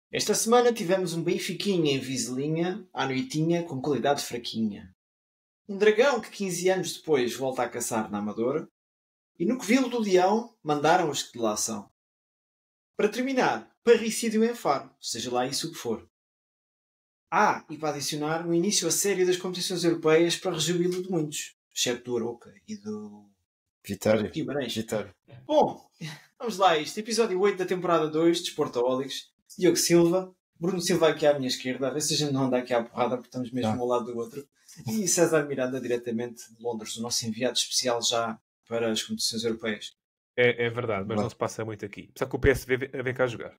Esta semana tivemos um Benfiquinha em Vizelinha, à noitinha, com qualidade fraquinha. Um Dragão que 15 anos depois volta a caçar na Amadora. E no Covilo do Leão mandaram os que de lá são. Para terminar, parricídio em Faro, seja lá isso o que for. E para adicionar, no início a série das competições europeias para rejubilo de muitos, exceto do Arouca e do Vitória. Guimarães. Vitória. Bom, vamos lá a isto. Episódio 8 da temporada 2 de Sportaólicos. Diogo Silva, Bruno Silva aqui à minha esquerda, a ver se a gente não anda aqui à porrada porque estamos mesmo ao lado do outro. E César Miranda diretamente de Londres, o nosso enviado especial já para as competições europeias. É verdade, mas não se passa muito aqui. Só que o PSV vem cá jogar.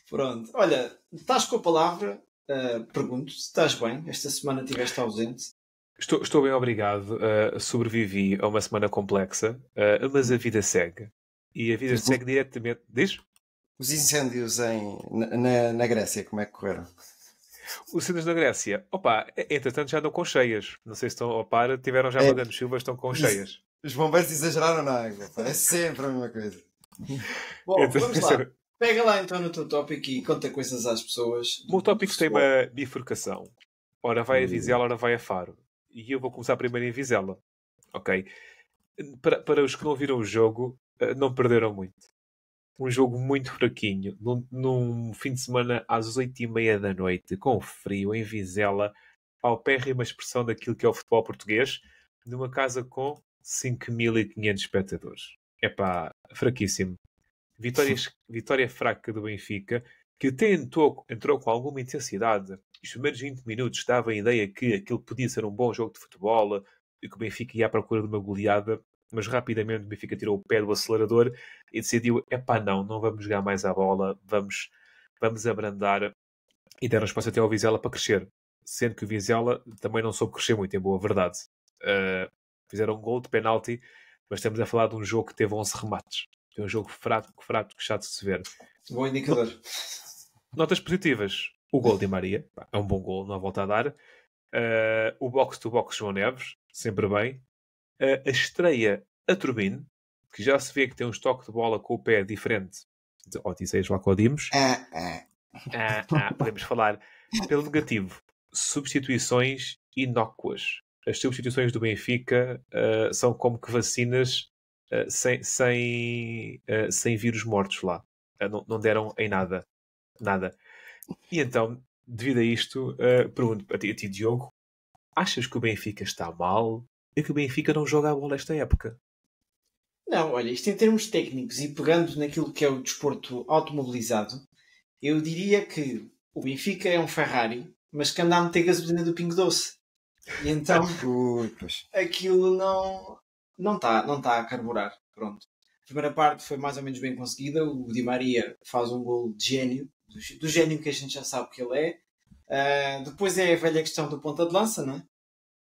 Pronto. Olha, estás com a palavra. Pergunto se estás bem. Esta semana estiveste ausente. Estou bem, obrigado. Sobrevivi a uma semana complexa, mas a vida segue. E a vida segue diretamente... Diz? Os incêndios na Grécia, como é que correram? Os incêndios na Grécia, entretanto já andam com cheias. Não sei se estão ao par, tiveram já uma grande chuva, estão com cheias. Os bombeiros exageraram na água. É sempre a mesma coisa. Bom, vamos lá. Pega lá então no teu tópico e conta coisas às pessoas. O meu tópico tem uma bifurcação. Ora vai a Vizela, ora vai a Faro. E eu vou começar primeiro em Vizela. Ok? Para os que não viram o jogo, não perderam muito. Um jogo muito fraquinho. Num fim de semana às 8h30 da noite, com frio, em Vizela, paupérrima expressão daquilo que é o futebol português, numa casa com 5.500 espectadores. Fraquíssimo. Vitória fraca do Benfica, que até entrou com alguma intensidade. Os primeiros 20 minutos dava a ideia que aquilo podia ser um bom jogo de futebol e que o Benfica ia à procura de uma goleada, mas rapidamente o Benfica tirou o pé do acelerador e decidiu, não vamos jogar mais à bola, vamos abrandar, e deram espaço até ao Vizela para crescer. Sendo que o Vizela também não soube crescer muito, em boa verdade. Fizeram um gol de penalti, mas estamos a falar de um jogo que teve 11 remates. É um jogo fraco, chato de se ver. Bom indicador. Notas positivas. O gol de Maria. É um bom gol, não há volta a dar. O box-to-box João Neves. Sempre bem. A estreia a Turbine, que já se vê que tem um estoque de bola com o pé diferente de Odisseias Lacodimos. Podemos falar pelo negativo. Substituições inócuas. As substituições do Benfica são como que vacinas sem vírus mortos lá. Não deram em nada. E então, devido a isto, pergunto a ti, Diogo, achas que o Benfica está mal e que o Benfica não joga a bola esta época? Não, olha, isto em termos técnicos e pegando naquilo que é o desporto automobilizado, eu diria que o Benfica é um Ferrari, mas que anda a meter gasolina do Pingo Doce. E então aquilo não está a carburar. Pronto. A primeira parte foi mais ou menos bem conseguida. O Di Maria faz um gol de gênio, do gênio que a gente já sabe que ele é. Depois é a velha questão do ponta de lança, não é?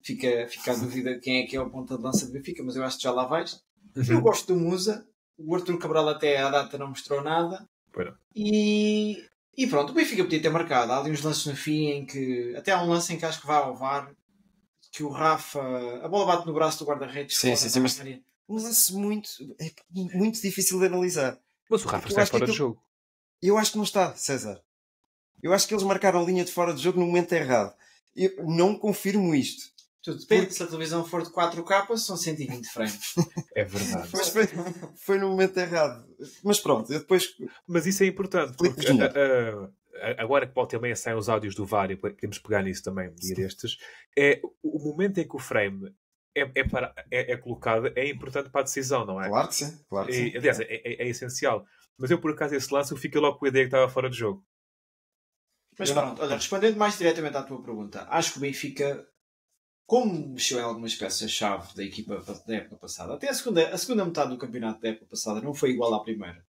Fica a dúvida quem é que é o ponta de lança do Benfica, mas eu acho que já lá vais. Eu gosto do Musa. O Arthur Cabral até à data não mostrou nada. E pronto, o Benfica podia ter marcado. Há ali uns lances no fim em que... Até há um lance em que acho que vai ao VAR, que o Rafa... A bola bate no braço do guarda-redes. Sim, mas um lance muito difícil de analisar. Mas o Rafa está fora de jogo. Eu acho que não está, César. Eu acho que eles marcaram a linha de fora de jogo no momento errado. Eu não confirmo isto. Tudo depende. Se a televisão for de 4K, são 120 frames. É verdade. Mas foi no momento errado. Mas pronto, eu depois... Mas isso é importante, porque agora que volta e meia saem os áudios do VAR, e podemos pegar nisso também um dia destes, é o momento em que o frame é colocado, é importante para a decisão, não é? Claro que sim. Aliás, é essencial. Mas eu, por acaso, esse lance, eu fiquei logo com a ideia que estava fora de jogo. Mas pronto, olha, respondendo mais diretamente à tua pergunta, acho que o Benfica, como mexeu em algumas peças-chave da equipa da época passada, até a segunda metade do campeonato da época passada não foi igual à primeira.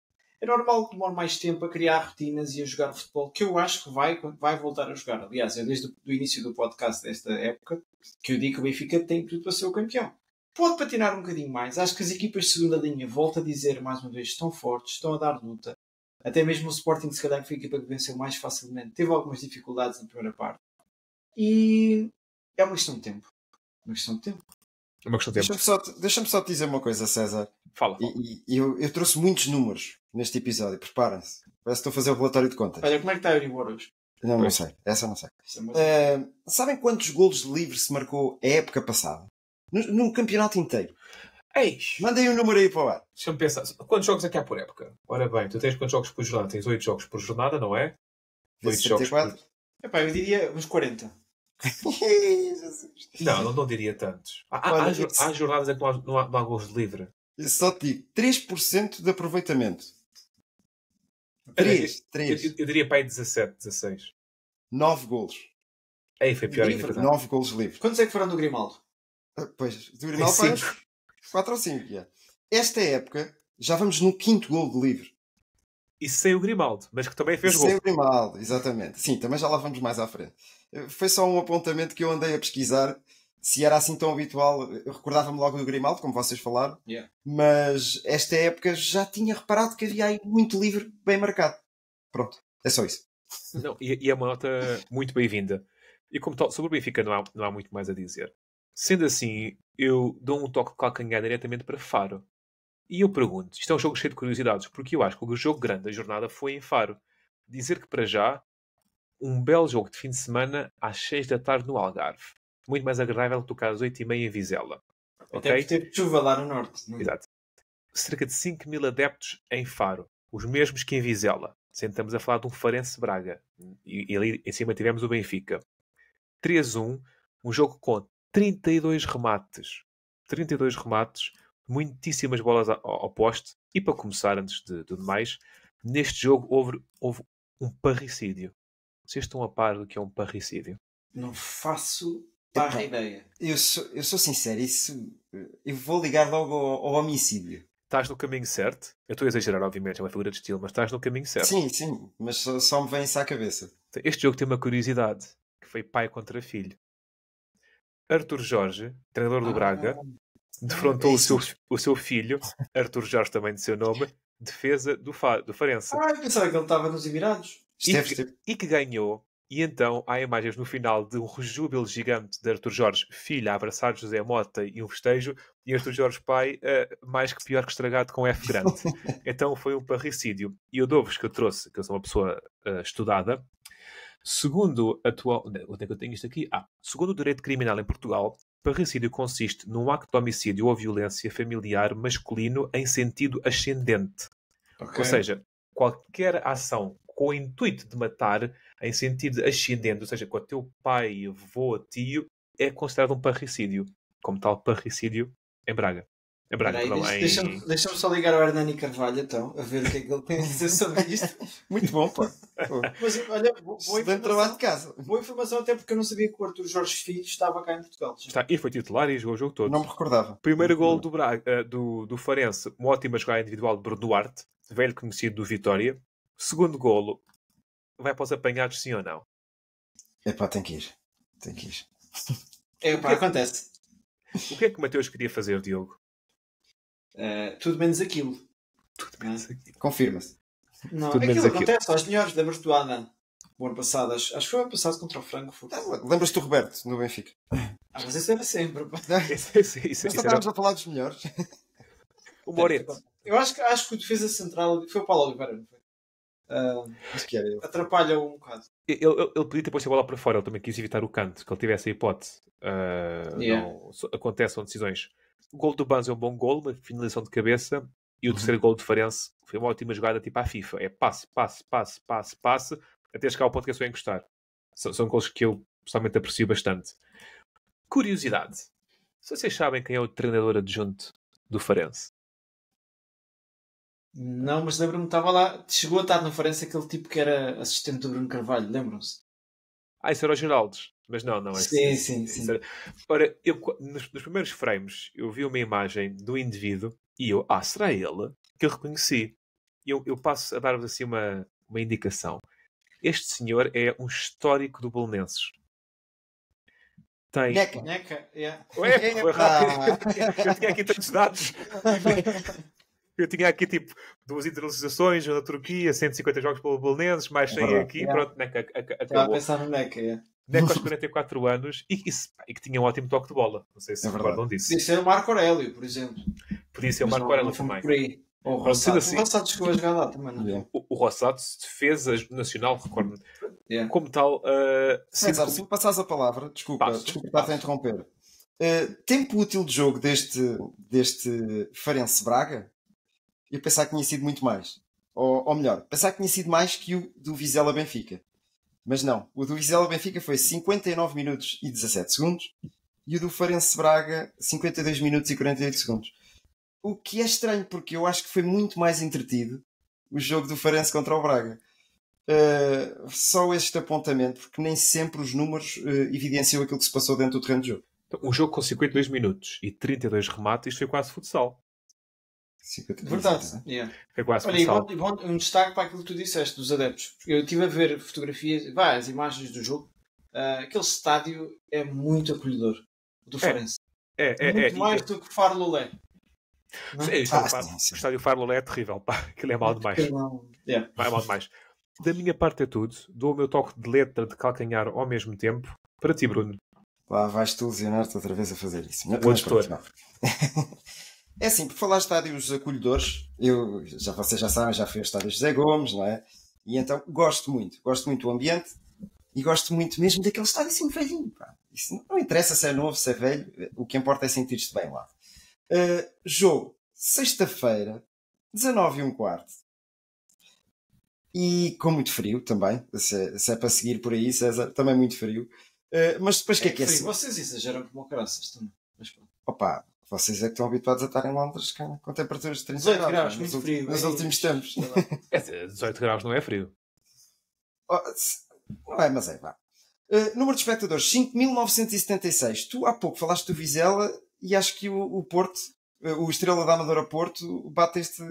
É normal que demore mais tempo a criar rotinas e a jogar futebol, que eu acho que vai voltar a jogar. Aliás, é desde o início do podcast desta época que eu digo que o Benfica tem tudo para ser o campeão. Pode patinar um bocadinho mais. Acho que as equipas de segunda linha, volto a dizer mais uma vez, estão fortes, estão a dar luta. Até mesmo o Sporting, se calhar, que foi a equipa que venceu mais facilmente. Teve algumas dificuldades na primeira parte. E é uma questão de tempo. Deixa-me só te dizer uma coisa, César. Fala. E eu trouxe muitos números neste episódio, preparem-se. Parece que estou a fazer o relatório de contas. Olha, como é que está a Euribor hoje? Não sei. Essa não sei. Sabem quantos golos de livre se marcou a época passada? No campeonato inteiro. Ei! Mandem um número aí para o ar. Deixa-me pensar. Quantos jogos é que há por época? Ora bem, tu tens quantos jogos por jornada? Tens 8 jogos por jornada, não é? 8 jogos por... Epá, eu diria uns 40. Não diria tantos. Há jornadas em que não há gols de livre. Eu só te digo 3% de aproveitamento. 3. Eu diria para aí 17, 16. 9 golos. Aí foi pior ainda. 9 golos livres. Quantos é que foram do Grimaldo? Pois, do Grimaldo foi 4 ou 5. Yeah. Esta época, já vamos no 5º gol de livre. E sem o Grimaldo, mas que também fez gol. Sem o Grimaldo, exatamente. Sim, também já lá vamos mais à frente. Foi só um apontamento que eu andei a pesquisar. Se era assim tão habitual, eu recordava-me logo do Grimaldo, como vocês falaram. Yeah. Mas esta época já tinha reparado que havia aí muito livre bem marcado. Pronto, é só isso. Não, e é uma nota muito bem-vinda. E como tal, sobre o Benfica não há muito mais a dizer. Sendo assim, eu dou um toque de calcanhar diretamente para Faro. E eu pergunto, isto é um jogo cheio de curiosidades, porque eu acho que o jogo grande da jornada foi em Faro. Dizer que para já, um belo jogo de fim de semana às 6 da tarde no Algarve. Muito mais agradável do que tocar às 8h30 em Vizela. Até porque teve chuva lá no norte. Não? Exato. Cerca de 5.000 adeptos em Faro. Os mesmos que em Vizela. Sentamos a falar de um Farense Braga. E ali em cima tivemos o Benfica. 3-1. Um jogo com 32 remates. 32 remates. Muitíssimas bolas ao poste. E para começar, antes de tudo mais, neste jogo houve um parricídio. Vocês estão a par do que é um parricídio? Não faço barra ideia. Eu sou sincero, eu vou ligar logo ao homicídio. Estás no caminho certo. Eu estou a exagerar, obviamente, é uma figura de estilo, mas estás no caminho certo. Sim, mas só me vem isso à cabeça. Este jogo tem uma curiosidade, que foi pai contra filho. Arthur Jorge, treinador do Braga, defrontou o seu filho, Arthur Jorge também de seu nome, defesa do Farense. Eu pensava que ele estava nos Emirados. E que ganhou. E então há imagens no final de um rejúbilo gigante de Arthur Jorge, filho, a abraçar José Mota e um festejo, e Arthur Jorge pai, mais que pior que estragado com F grande. Então foi um parricídio. E eu dou-vos que eu trouxe, que eu sou uma pessoa estudada, segundo onde é que eu tenho isto aqui? Segundo o direito criminal em Portugal, parricídio consiste num acto de homicídio ou violência familiar masculino em sentido ascendente. Okay. Ou seja, qualquer ação com o intuito de matar em sentido ascendente, ou seja, com o teu pai, avô, tio, é considerado um parricídio. Como tal, parricídio em Braga. Em Braga, Deixa-me só ligar ao Hernani Carvalho, então, a ver o que é que ele tem a dizer sobre isto. Muito bom, pá. Mas, olha, boa trabalho de casa. Boa informação, até porque eu não sabia que o Arthur Jorge Filho estava cá em Portugal. E foi titular e jogou o jogo todo. Não me recordava. Primeiro gol do Braga, do Farense, uma ótima jogada individual de Bruno Duarte, velho conhecido do Vitória. Segundo golo, vai para os apanhados, sim ou não? Epá, tem que ir. Acontece. O que é que o Mateus queria fazer, Diogo? Tudo menos aquilo. Tudo menos aquilo. Confirma-se. Não, aquilo acontece aos melhores. Lembras-te do Adam? O ano passado, acho que foi o ano passado contra o Franco. Lembras-te do Roberto, no Benfica? Mas isso era sempre. Mas estávamos a falar dos melhores. O Moreto. Eu acho que o defesa central foi o Paulo Oliveira, não foi? Acho que era eu. Atrapalha um bocado. Ele podia ter posto a bola para fora, ele também quis evitar o canto, que ele tivesse a hipótese. Não, acontecem decisões. O gol do Banzo é um bom gol, uma finalização de cabeça, e o terceiro gol de Farense foi uma ótima jogada tipo à FIFA. É passe, até chegar ao ponto que é só encostar. São gols que eu pessoalmente aprecio bastante. Curiosidade. Se vocês sabem quem é o treinador adjunto do Farense? Não, mas lembro-me, estava lá, chegou a estar na Farense aquele tipo que era assistente do Bruno Carvalho, lembram-se? Isso era o Geraldes, mas não é sim. Ora, nos primeiros frames eu vi uma imagem do indivíduo e eu, será ele? Que eu reconheci. E eu passo a dar-vos assim uma indicação. Este senhor é um histórico do Belenenses. Tem... Neca, yeah. Ué, foi rápido. Eu tinha aqui tantos dados. Eu tinha aqui, tipo, 2 internalizações na Turquia, 150 jogos pelo Belenenses, mais 100 aqui, yeah. Pronto, Neca acabou. Estava a pensar no Neca, yeah. Neca aos 44 anos e que tinha um ótimo toque de bola. Não sei se recordam disso. Podia ser o Marco Aurélio, por exemplo. Podia ser o Marco Aurélio também. Ou o Sendo Rosado. assim- O Rosado chegou a jogar lá também, não é? Yeah. O Rosado, defesa nacional, recordo-me. Yeah. Como tal, César, se me passares a palavra, desculpa Passo. estar-te a interromper. Tempo útil de jogo deste Farense Braga, eu pensava que tinha sido muito mais. Ou melhor, pensava que tinha sido mais que o do Vizela Benfica. Mas não, o do Vizela Benfica foi 59 minutos e 17 segundos e o do Farense Braga 52 minutos e 48 segundos. O que é estranho, porque eu acho que foi muito mais entretido o jogo do Farense contra o Braga. Só este apontamento, porque nem sempre os números evidenciam aquilo que se passou dentro do terreno de jogo. Então, um jogo com 52 minutos e 32 remates, isto foi quase futsal. 52, Verdade. né? Yeah. Foi quase Olha, futsal. um destaque para aquilo que tu disseste dos adeptos. Eu estive a ver fotografias, várias imagens do jogo. Aquele estádio é muito acolhedor. Do Farense. Muito mais do que Faro Lolé. Não é? O estádio Farlolé é terrível. Pá, aquilo é mal demais. Não. Yeah. É mal demais. Da minha parte é tudo. Dou o meu toque de letra de calcanhar ao mesmo tempo. Para ti, Bruno. Lá vais tu lesionar-te outra vez a fazer isso. O gestor. É assim, por falar de estádios acolhedores, vocês já sabem, já fui ao estádio José Gomes, não é? E então gosto muito do ambiente e gosto muito mesmo daquele estádio assim velhinho. Pá. Isso não interessa se é novo, se é velho, o que importa é sentir-te bem lá. Jogo, sexta-feira, 19h15. E com muito frio também, se é para seguir por aí, César, também muito frio. Mas depois o que é que é assim? Vocês exageram como caraças também. Mas pronto. Opa, vocês é que estão habituados a estar em Londres com temperaturas de 30 18 graus, graus muito frio. nos últimos tempos. 18 graus não é frio. Não é, mas é, vá. Número de espectadores, 5.976. Tu há pouco falaste do Vizela e acho que o Porto, o Estrela da Amadora Porto, bate esse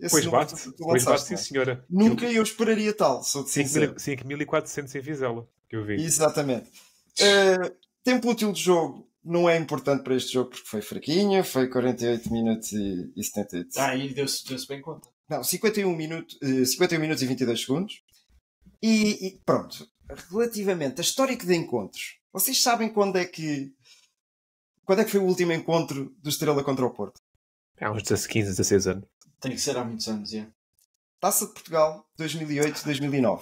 Pois número bate, que tu pois bate, lançaste, sim não é? senhora. Nunca eu esperaria tal, sou de sincero. 5.400 em Vizela, que eu vi. Exatamente. Tempo útil de jogo não é importante para este jogo porque foi fraquinho, foi 48 minutos e 78. Aí deu-se bem conta. Não, 51 minutos e 22 segundos. E pronto. Relativamente a histórico de encontros, vocês sabem quando é que foi o último encontro do Estrela contra o Porto? Há uns 15, 16 anos. Tem que ser há muitos anos, yeah. Taça de Portugal 2008-2009.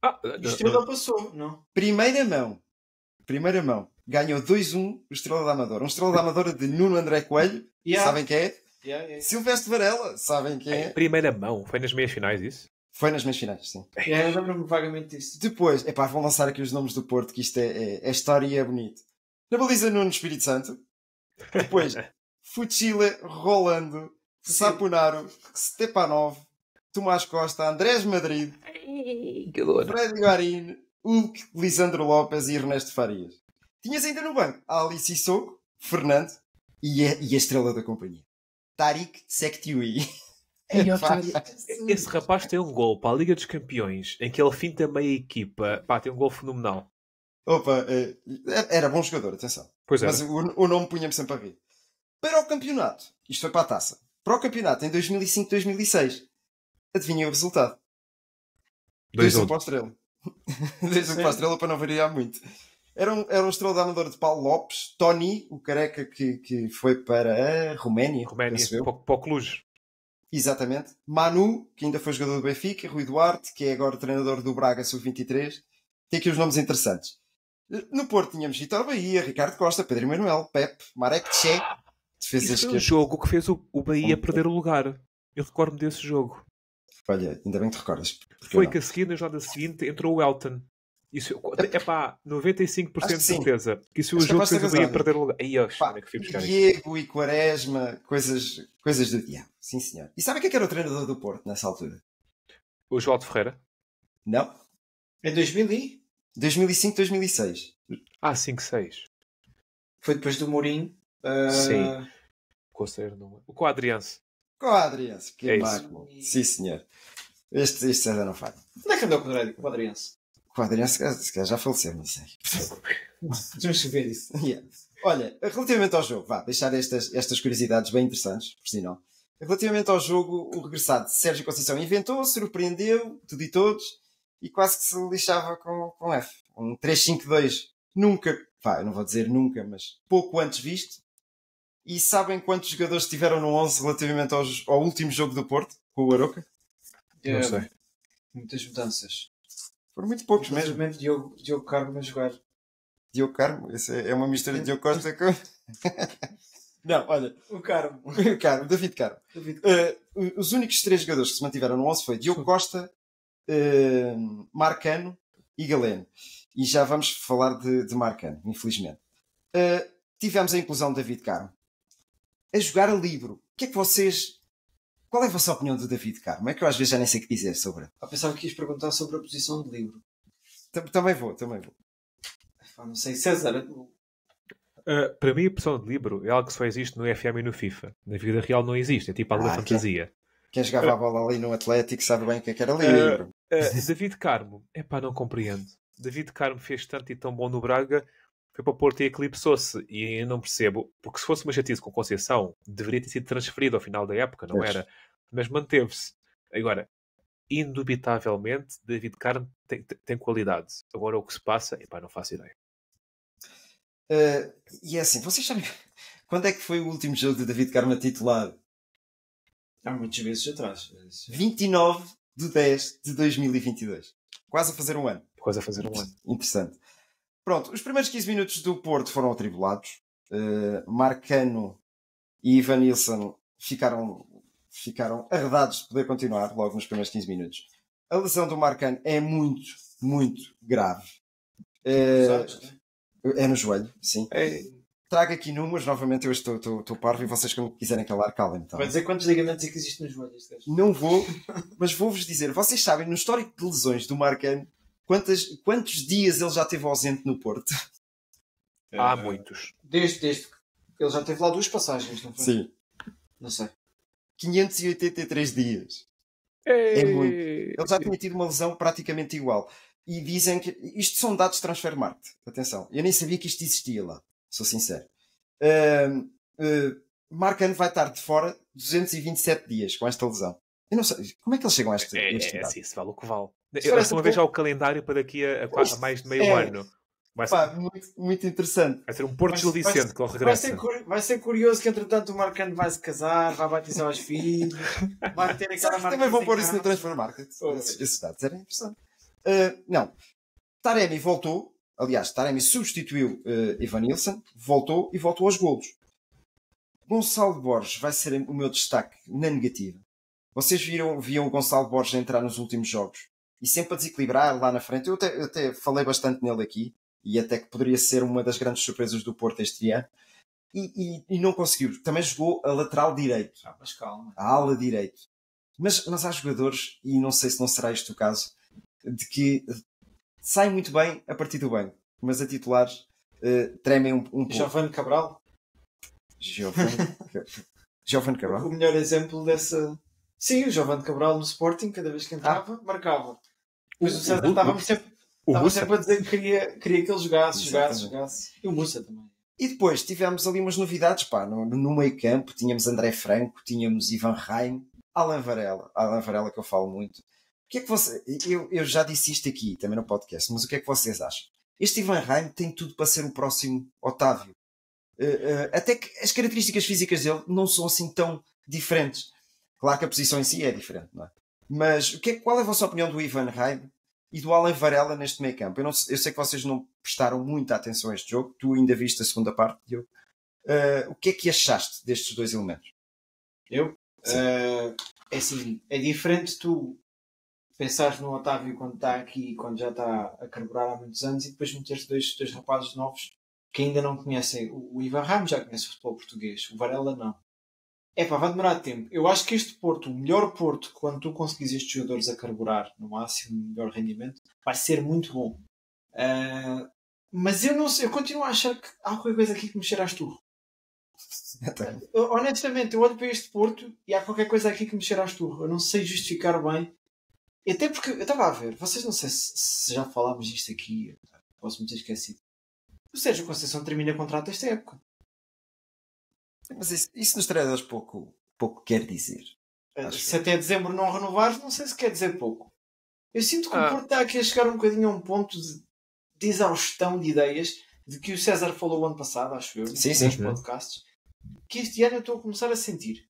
O Estrela passou, não? Primeira mão. Ganhou 2-1 o Estrela da Amadora. Um Estrela da Amadora de Nuno André Coelho. Yeah. Sabem quem é? Yeah. Silvestre Varela. Sabem quem é? Primeira mão, foi nas meias finais isso? Foi nas meias finais, sim. Eu lembro-me vagamente disso. Depois, vão lançar aqui os nomes do Porto, que isto é história e é bonito. Na baliza Nuno Espírito Santo. Depois, Fuchile, Rolando, Saponaro, Stepanov, Tomás Costa, Andrés Madrid, Fred Guarín, Hulk, Lisandro Lopes e Ernesto Farias. Tinhas ainda no banco Ali Sissoko, Fernando e a estrela da companhia, Tariq Sektiui. Esse rapaz tem um gol para a Liga dos Campeões em que ele finta meia equipa. Pá, tem um gol fenomenal. Opa, era bom jogador, atenção. Pois é. Mas o nome punha-me sempre a rir. Para o campeonato, isto foi para a taça. Para o campeonato em 2005-2006, adivinhem o resultado. 2-1 para a Estrela. 2-1 para a Estrela para não variar muito. Era um Estrela da Amadora de Paulo Lopes, Tony, o careca que foi para a Roménia. Para o Cluj. Exatamente. Manu, que ainda foi jogador do Benfica, Rui Duarte, que é agora treinador do Braga Sub-23. Tem aqui os nomes interessantes. No Porto tínhamos Vitor Bahia, Ricardo Costa, Pedro Emanuel, Pepe, Marek Tché. Isso foi o jogo que fez o Bahia perder o lugar. Eu recordo-me desse jogo. Olha, ainda bem que te recordas. Foi que a seguir, na jornada seguinte, entrou o Elton. Isso é pá, 95% de certeza. Que isso foi o jogo que fez o Bahia perder o lugar. Aí, onde é que fui buscar Diego e Quaresma, coisas do diabo. Sim, senhor. E sabe quem é que era o treinador do Porto nessa altura? O João de Ferreira? Não. Em 2005-2006. 5-6. Foi depois do Mourinho. Sim. Com o Adrianse. Com o Adrianse. Que é máquina. Sim, senhor. Este César não falha. Onde é que andou com o Adrianse? Com o Adrianse, se calhar já faleceu, não sei. Temos que ver isso. Yeah. Olha, relativamente ao jogo, deixar estas curiosidades bem interessantes, por si não. Relativamente ao jogo, o regressado Sérgio Conceição inventou, surpreendeu, tudo e todos, e quase que se lixava com F. Um 3-5-2 nunca, eu não vou dizer nunca, mas pouco antes visto. E sabem quantos jogadores estiveram no 11 relativamente ao último jogo do Porto, com o Aroca? Não sei. Muitas mudanças. Foram muito poucos mesmo. Diogo Carmo a jogar. Diogo Carmo? Isso é uma mistura de Diogo Costa com... Não, olha. O Carmo. David Carmo. Os únicos 3 jogadores que se mantiveram no 11 foi Diogo Costa, Marcano e Galeno. E já vamos falar de Marcano, infelizmente. Tivemos a inclusão de David Carmo. A jogar a livro. O que é que vocês... Qual é a vossa opinião do David Carmo? É que eu às vezes já nem sei o que dizer sobre ele. Pensava que ias perguntar sobre a posição de livro. Também vou. Não sei, César. Para mim, a posição de livro é algo que só existe no FM e no FIFA. Na vida real não existe. É tipo algo da fantasia. Quem jogava a bola ali no Atlético sabe bem o que era livro. David Carmo. Não compreendo. David Carmo fez tanto e tão bom no Braga, foi para o Porto e eclipsou-se. E eu não percebo. Porque se fosse uma chatice com Conceição, deveria ter sido transferido ao final da época, não era? Mas manteve-se. Agora, indubitavelmente, David Carmo tem qualidade. Agora, o que se passa, não faço ideia. E é assim, vocês sabem quando é que foi o último jogo de David Carmo titular? Há muitas vezes atrás. 29/10/2022. Quase a fazer um ano. Interessante. Pronto, os primeiros 15 minutos do Porto foram atribulados. Marcano e Evanilson ficaram arredados de poder continuar logo nos primeiros 15 minutos. A lesão do Marcano é muito, muito grave. É no joelho, sim. Trago aqui números, novamente eu estou parvo e vocês quando quiserem calar, calem. Então. Vai dizer quantos ligamentos é que existem nos joelhos? Não vou, mas vou-vos dizer. Vocês sabem, no histórico de lesões do Marcano, quantos dias ele já esteve ausente no Porto? Há muitos. Desde ele já teve lá 2 passagens, não foi? Sim. Não sei. 583 dias. É muito. Ele já tinha tido uma lesão praticamente igual. E dizem que... Isto são dados de Transfermarkt. Atenção. Eu nem sabia que isto existia lá. Sou sincero. Marcano vai estar de fora 227 dias com esta lesão. Eu não sei. Como é que eles chegam a este dado? Assim, se vale o que vale. Eu estou a ver já o calendário para daqui a mais de meio ano. Muito, muito interessante. Vai ser um Porto Gil Vicente que ele regressa. Vai ser curioso que entretanto o Marcano vai se casar, vai batizar os filhos, vai ter aquela marca. Também vão pôr isso no Transfermarkt. Esses dados eram interessantes. Não. Taremi voltou. Aliás, Taremi substituiu Evanilson. Voltou e voltou aos golos. Gonçalo Borges vai ser o meu destaque na negativa. Vocês viam o Gonçalo Borges entrar nos últimos jogos e sempre a desequilibrar lá na frente. Eu até falei bastante nele aqui e até que poderia ser uma das grandes surpresas do Porto este ano. E não conseguiu. Também jogou a lateral direito. Mas calma. A ala direito. Mas há jogadores, e não sei se não será este o caso, de que saem muito bem a partir do banco, mas a titulares tremem um pouco. Giovanni Cabral? Giovanni Cabral? O melhor exemplo dessa... Sim, o Giovanni Cabral no Sporting, cada vez que entrava, marcava. Pois o César estava sempre a dizer que queria que ele jogasse. E o Musa também. E depois tivemos ali umas novidades, no meio campo tínhamos André Franco, tínhamos Ivan Reim, Alan Varela que eu falo muito. O que é que você... eu já disse isto aqui, também no podcast, mas o que é que vocês acham? Este Ivan Reim tem tudo para ser o próximo Otávio. Até que as características físicas dele não são assim tão diferentes. Claro que a posição em si é diferente, não é? Mas qual é a vossa opinião do Ivan Reim e do Alan Varela neste meio campo? Eu sei que vocês não prestaram muita atenção a este jogo. Tu ainda viste a segunda parte, Diogo. O que é que achaste destes dois elementos? Eu? É assim, é diferente tu pensares no Otávio quando está aqui, quando já está a carburar há muitos anos, e depois meteres dois rapazes novos que ainda não conhecem. O Ivan Reim já conhece o futebol português, o Varela não. Vai demorar tempo. Eu acho que este Porto, o melhor Porto, quando tu conseguires estes jogadores a carburar no máximo, melhor rendimento, vai ser muito bom. Mas eu não sei, eu continuo a achar que há qualquer coisa aqui que me cheira a esturro. Honestamente, eu olho para este Porto e há qualquer coisa aqui que me cheira a esturro. Eu não sei justificar bem. E até porque, eu estava a ver, vocês não sei se já falámos disto aqui, posso me ter esquecido. O Sérgio Conceição termina contrato esta época. Mas isso nos treinadores pouco quer dizer. Se até dezembro não renovares, não sei se quer dizer pouco. Eu sinto que o Porto está aqui a chegar um bocadinho a um ponto de exaustão de ideias, de que o César falou o ano passado, acho eu, nos podcasts, que este ano eu estou a começar a sentir.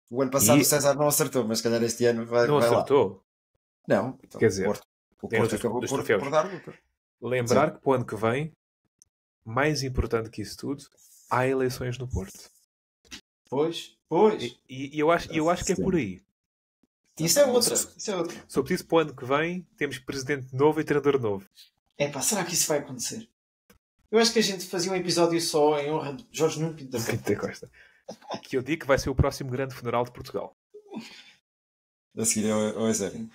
O ano passado o César não acertou, mas se calhar este ano vai Não vai lá. acertou. Não, então, Quer dizer, o Porto acabou dos por troféus. dar luta. Lembrar que para o ano que vem, mais importante que isso tudo, há eleições no Porto. Pois. E eu acho que é por aí. Isso é outra. Só preciso para o ano que vem, temos presidente novo e treinador novo. Será que isso vai acontecer? Eu acho que a gente fazia um episódio só em honra de Jorge Nuno Pinto da Costa. Que eu digo que vai ser o próximo grande funeral de Portugal. A seguir ao Eusébio.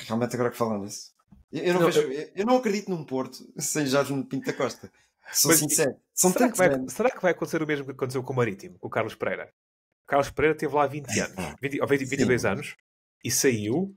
Realmente agora que falam nisso. Eu não acredito num Porto sem Jorge Nuno Pinto da Costa. Sou sincero. Será que vai acontecer o mesmo que aconteceu com o Marítimo, com o Carlos Pereira? O Carlos Pereira esteve lá 20 anos, 22 anos, e saiu.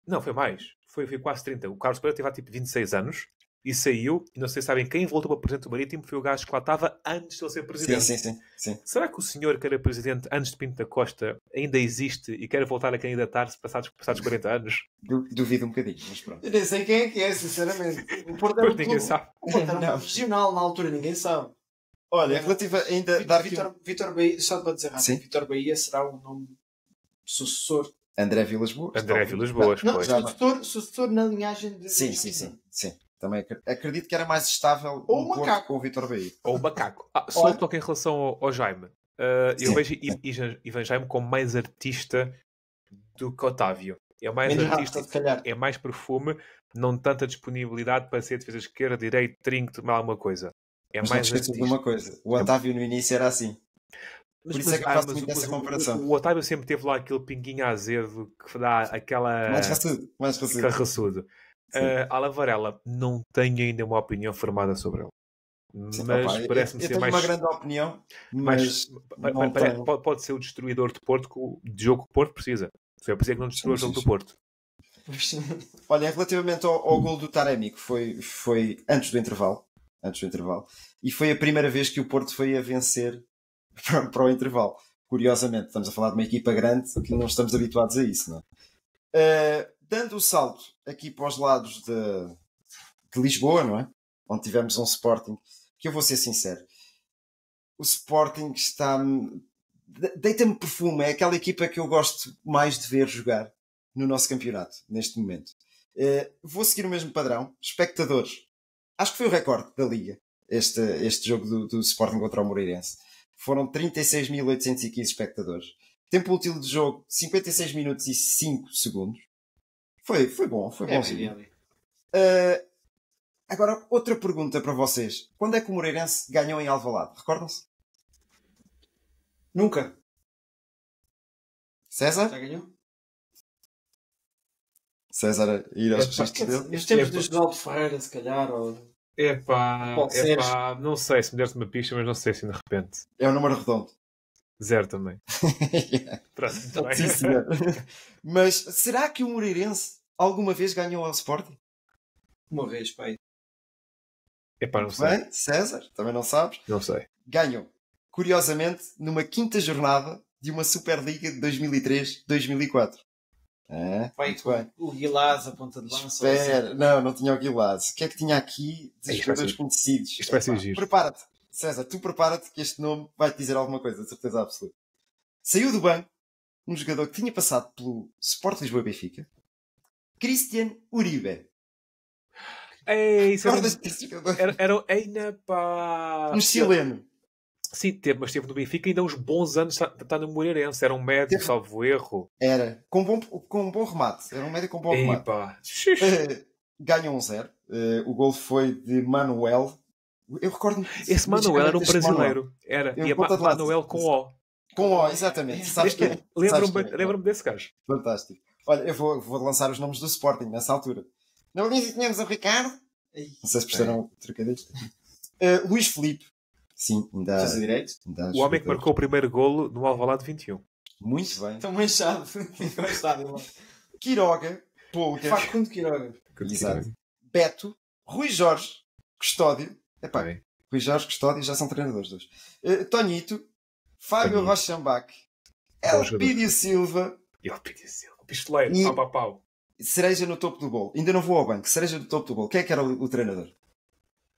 Não, foi mais. Foi quase 30. O Carlos Pereira esteve lá tipo 26 anos e saiu. E não sei se sabem quem voltou para presidente do Marítimo foi o gajo que lá estava antes de ele ser presidente. Sim. Será que o senhor que era presidente antes de Pinto da Costa ainda existe e quer voltar a candidatar-se passados 40 anos? Duvido um bocadinho, mas pronto. Eu nem sei quem é que é, sinceramente. O Porto era ninguém sabe. O Porto era regional na altura, ninguém sabe. Olha, relativa ainda Vitor Bahia, só para dizer rápido, Sim. Vitor Bahia será o nome sucessor. André Vilas Boas. André Vilas Boas, não, pois. sucessor na linhagem de. Sim. Também acredito que era mais estável Ou um o Porto Macaco. com o Vitor Bahia. Ou o Macaco. Só um toque em relação ao Jaime. Eu vejo Ivan Jaime como mais artista do que Otávio. É mais artista, é mais perfume, não tanta disponibilidade para ser defesa esquerda, direita, trinco, tomar alguma coisa. Mas não te esqueças de uma coisa. O Otávio no início era assim. Por isso é que eu faço muito essa comparação. O Otávio sempre teve lá aquele pinguinho azedo que dá aquela... Mais raçudo. Alan Varela, não tenho ainda uma opinião formada sobre ele. Mas parece-me ser mais... Eu tenho uma grande opinião, mas pode ser o destruidor de Porto, de jogo que o Porto precisa. Foi por isso que não destruiu o jogo do Porto. Olha, relativamente ao gol do Taremi, que foi antes do intervalo, e foi a primeira vez que o Porto foi a vencer para o intervalo. Curiosamente, estamos a falar de uma equipa grande que não estamos habituados a isso, não é? Dando o salto aqui para os lados de Lisboa, não é? Onde tivemos um Sporting, que eu vou ser sincero, o Sporting deita-me perfume, é aquela equipa que eu gosto mais de ver jogar no nosso campeonato, neste momento. Vou seguir o mesmo padrão. Espectadores. Acho que foi o recorde da Liga, este jogo do Sporting contra o Moreirense. Foram 36.815 espectadores. Tempo útil de jogo, 56 minutos e 5 segundos. Foi bom. Agora, outra pergunta para vocês. Quando é que o Moreirense ganhou em Alvalade? Recordam-se? Nunca. César? Já ganhou? César ir aos registros dele? Nos tempos do Geraldo Ferreira, se calhar, ou... não sei se me deste uma pista, mas não sei se de repente. É um número redondo. 0 também. Pronto, sim, senhor. Mas será que o Moreirense alguma vez ganhou ao Sporting? Uma vez, pai. Não sei. Bem, César, também não sabes? Não sei. Ganhou, curiosamente, numa quinta jornada de uma Superliga de 2003-2004. Muito bem. O Guilás, a ponta de lança. Espera, não tinha o Guilás. O que é que tinha aqui de jogadores conhecidos? Isto vai ser giro. Prepara-te, César, tu prepara-te que este nome vai-te dizer alguma coisa, de certeza absoluta. Saiu do banco um jogador que tinha passado pelo Sport Lisboa e Benfica, Cristian Uribe. Isso era um chileno. Sim, mas esteve no Benfica ainda uns bons anos está no Moreirense. Era um médio, salvo erro. Era, com um bom remate. Era um médio com bom remate. Ganhou 1-0. O gol foi de Manuel. Eu recordo-me... Esse Manuel era um brasileiro. Manuel com O. Com O, exatamente. Sabes que lembro-me desse gajo. Fantástico. Olha, eu vou lançar os nomes do Sporting nessa altura. Na Linha tínhamos o Ricardo. Não sei se perceberam o trocadilho. Luís Filipe. Sim, ainda direito. O homem que marcou o primeiro golo no Alvalade 21. Muito bem. Estão manchado. Quiroga. Polga. Facundo Quiroga. Exato. Beto. Rui Jorge. Custódio. Rui Jorge, Custódio já são treinadores dois. Tonito. Fábio Rochambac. Elpidio Silva. Pistoleiro. Pau. Cereja no topo do gol. Ainda não vou ao banco. Cereja no topo do gol. Quem é que era o treinador?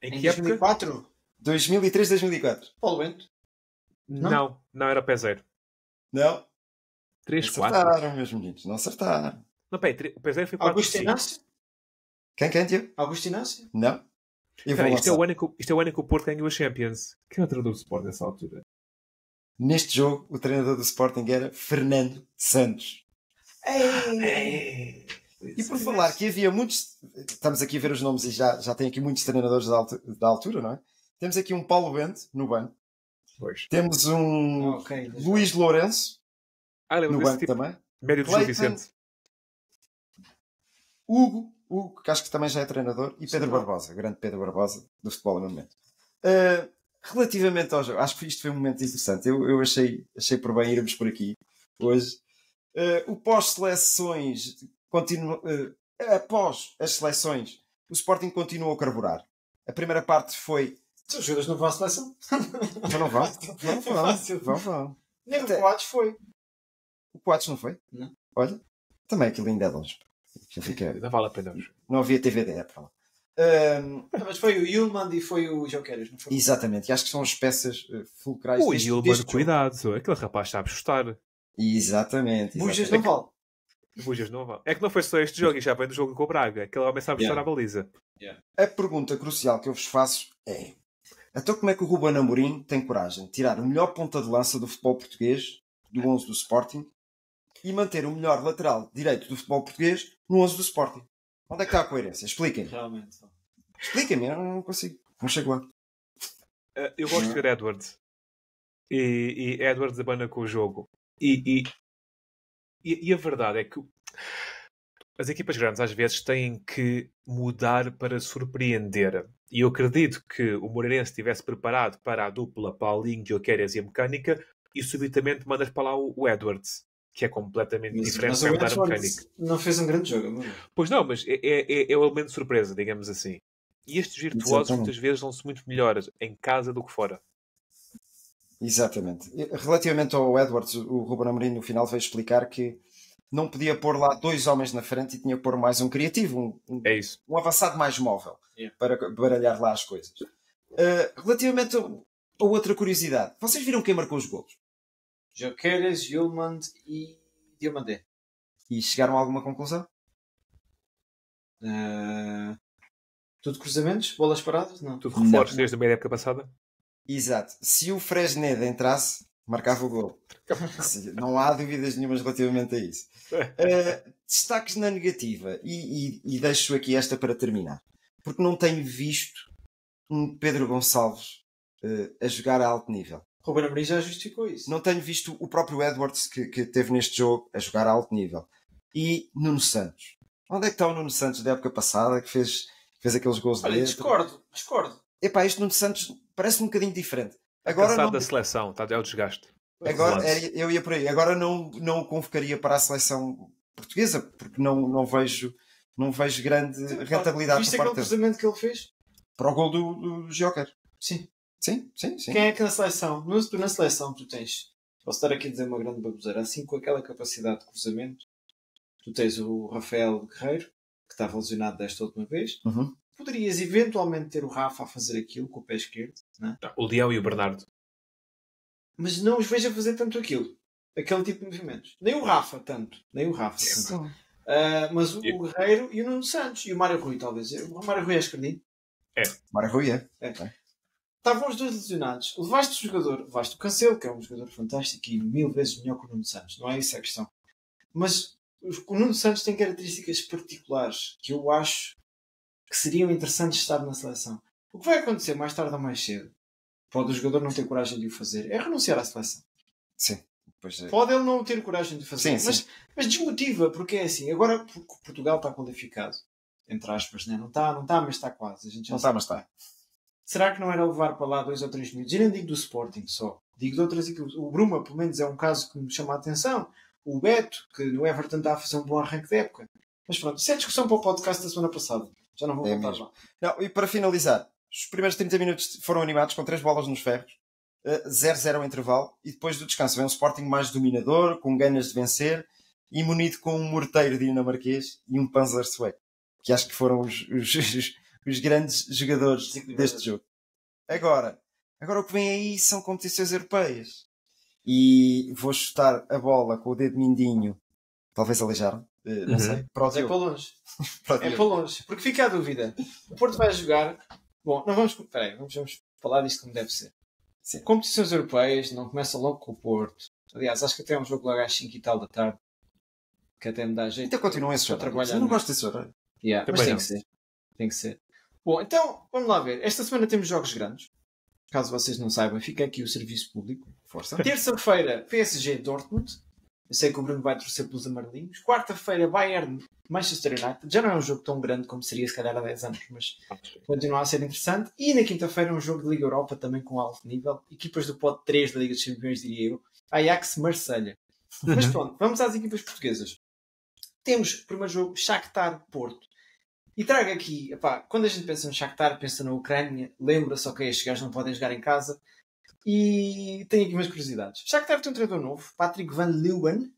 Em 2004? 2003, 2004. Paulo Bento. Não, era pé zero. Não. 3, 4. Acertaram, meus meninos. Não acertaram. Não, peraí, o pé zero foi 4, Augusto 5. Inácio? Quem, Tiago? Augusto Inácio? Não. Eu vou Peraí, isto é lançar. o ano em que o Porto ganhou a Champions. Quem é o treinador do Sport nessa altura? Neste jogo, o treinador do Sporting era Fernando Santos. Ei! E por falar que havia muitos... Estamos aqui a ver os nomes e já tem aqui muitos treinadores da altura, não é? Temos aqui um Paulo Bento, no banco. Pois. Temos um Ok. Luís Lourenço, Lembro no desse banco tipo. também. Médio de Gil Clayton. Vicente. Hugo, que acho que também já é treinador. E Pedro Sim. Barbosa, grande Pedro Barbosa, do futebol no momento. Relativamente ao jogo, acho que isto foi um momento interessante. Eu achei por bem irmos por aqui hoje. O pós-seleções após as seleções, o Sporting continuou a carburar. A primeira parte foi... Os jogadores não vão à seleção. Mas não vão. Nem o Até- Coates foi. O Coates não foi? Não. Olha, também aquilo ainda é longe. Já fica... Não vale a pena. Não havia TVDE para lá. Mas foi o Yulman e foi o Jokeres, não foi? Exatamente, e acho que são as peças fulcrais O deste Ilman, jogo. cuidado. Aquele rapaz sabe chutar. Exatamente. Bujas não vale. Bujas não vale. É que não foi só este jogo, e já vem do jogo com o Braga. Aquele homem sabe chutar a baliza. A pergunta crucial que eu vos faço é: então como é que o Ruben Amorim tem coragem de tirar o melhor ponta de lança do futebol português, do 11 do Sporting, e manter o melhor lateral direito do futebol português no 11 do Sporting? Onde é que está a coerência? Expliquem-me. Realmente. Expliquem-me, eu não consigo. Não chego lá. Eu gosto de ver Edwards. E Edwards abana com o jogo. E a verdade é que as equipas grandes às vezes têm que mudar para surpreender. E eu acredito que o Moreirense estivesse preparado para a dupla Paulinho, Gyökeres e a mecânica, e subitamente mandas para lá o Edwards, que é completamente diferente Mas para o mudar a Edwards mecânica. não fez um grande jogo, mano. Pois não, mas é o elemento de surpresa, digamos assim. E estes virtuosos Exatamente. muitas vezes são-se muito melhores em casa do que fora. Exatamente. Relativamente ao Edwards, o Ruben Amorim no final veio explicar que não podia pôr lá dois homens na frente e tinha que pôr mais um criativo, É isso. um avançado mais móvel, Yeah. para baralhar lá as coisas. Relativamente a outra curiosidade, vocês viram quem marcou os golos? Jokeres, Yulman e Diomandé. E chegaram a alguma conclusão? Tudo cruzamentos? Bolas paradas? Não. Tudo reforços desde a meia época passada. Exato. Se o Fresneda entrasse, marcava o gol. Não há dúvidas nenhumas relativamente a isso. Destaques na negativa. E deixo aqui esta para terminar. Porque não tenho visto um Pedro Gonçalves a jogar a alto nível. Ruben Amorim já justificou isso. Não tenho visto o próprio Edwards que teve neste jogo a jogar a alto nível. E Nuno Santos. Onde é que está o Nuno Santos da época passada que fez aqueles gols de Olha, letra? discordo. Epá, este Nuno Santos parece um bocadinho diferente. Agora Agora cansado não, da seleção, é o desgaste. agora Relance. eu ia por aí. Agora não o convocaria para a seleção portuguesa porque não vejo grande rentabilidade Viste por aquele parte dele. cruzamento que ele fez? Para o gol do Joker. Sim. Sim. Quem é que na seleção? Na seleção tu tens. Posso estar aqui a dizer uma grande baboseira. Assim, com aquela capacidade de cruzamento, tu tens o Rafael Guerreiro, que estava lesionado desta última vez. Uhum. Poderias eventualmente ter o Rafa a fazer aquilo com o pé esquerdo, né? O Leão e o Bernardo. Mas não os vejo a fazer tanto aquilo. Aquele tipo de movimentos. Nem o Rafa tanto. Mas o Guerreiro e o Nuno Santos. E o Mário Rui, talvez. O Mário Rui é esquerdinho. Mário Rui é. Estavam os dois lesionados. Levaste o jogador. Levaste o Cancelo, que é um jogador fantástico e 1000 vezes melhor que o Nuno Santos. Não é isso a questão. Mas o Nuno Santos tem características particulares que eu acho que seriam interessantes estar na seleção. O que vai acontecer mais tarde ou mais cedo, pode o jogador não ter coragem de o fazer, é renunciar à seleção. Sim. Pois é. Pode ele não ter coragem de fazer, Sim. mas desmotiva, porque é assim. Agora Portugal está qualificado, entre aspas, né? Não está, mas está quase. A gente já Não sabe. está, mas está. Será que não era levar para lá 2 ou 3 minutos? E nem digo do Sporting só. Digo de outras equipes. O Bruma, pelo menos, é um caso que me chama a atenção. O Beto, que no Everton está a fazer um bom arranque de época. Mas pronto, isso é discussão para o podcast da semana passada. Já não vou voltar mesmo. lá. Não, e para finalizar, os primeiros 30 minutos foram animados com 3 bolas nos ferros, 0-0 ao intervalo, e depois do descanso vem um Sporting mais dominador, com ganas de vencer, e munido com um morteiro dinamarquês e um Panzer sueco, que acho que foram os grandes jogadores deste jogo. Agora o que vem aí são competições europeias. E vou chutar a bola com o dedo mindinho, talvez aleijar, não sei, para o Mas é para Diogo. longe. Para o É Diogo. para longe. Porque fica a dúvida. O Porto vai jogar... Bom, não vamos... Peraí, vamos falar disto como deve ser. Sim. Competições europeias não começam logo com o Porto. Aliás, acho que até é um jogo logo às 5 e tal da tarde. Que até me dá jeito. Então continua esse para horário. trabalhar. Eu não gosto desse horário. Yeah, mas Também tem não. que ser. Tem que ser. Bom, então, vamos lá ver. Esta semana temos jogos grandes. Caso vocês não saibam, fica aqui o serviço público. Força. Terça-feira, PSG Dortmund. Eu sei que o Bruno vai torcer pelos amarelinhos. Quarta-feira, Bayern Manchester United. Já não é um jogo tão grande como seria se calhar há 10 anos, mas continua a ser interessante. E na quinta-feira, um jogo de Liga Europa também com alto nível. Equipas do pote 3 da Liga dos Campeões, diria eu. Ajax Marselha. Mas pronto, vamos às equipas portuguesas. Temos o primeiro jogo, Shakhtar Porto. E trago aqui, epá, quando a gente pensa no Shakhtar, pensa na Ucrânia, lembra-se, ok, estes gajos não podem jogar em casa. E tenho aqui umas curiosidades. Shakhtar tem um treinador novo, Patrick Van Leeuwen,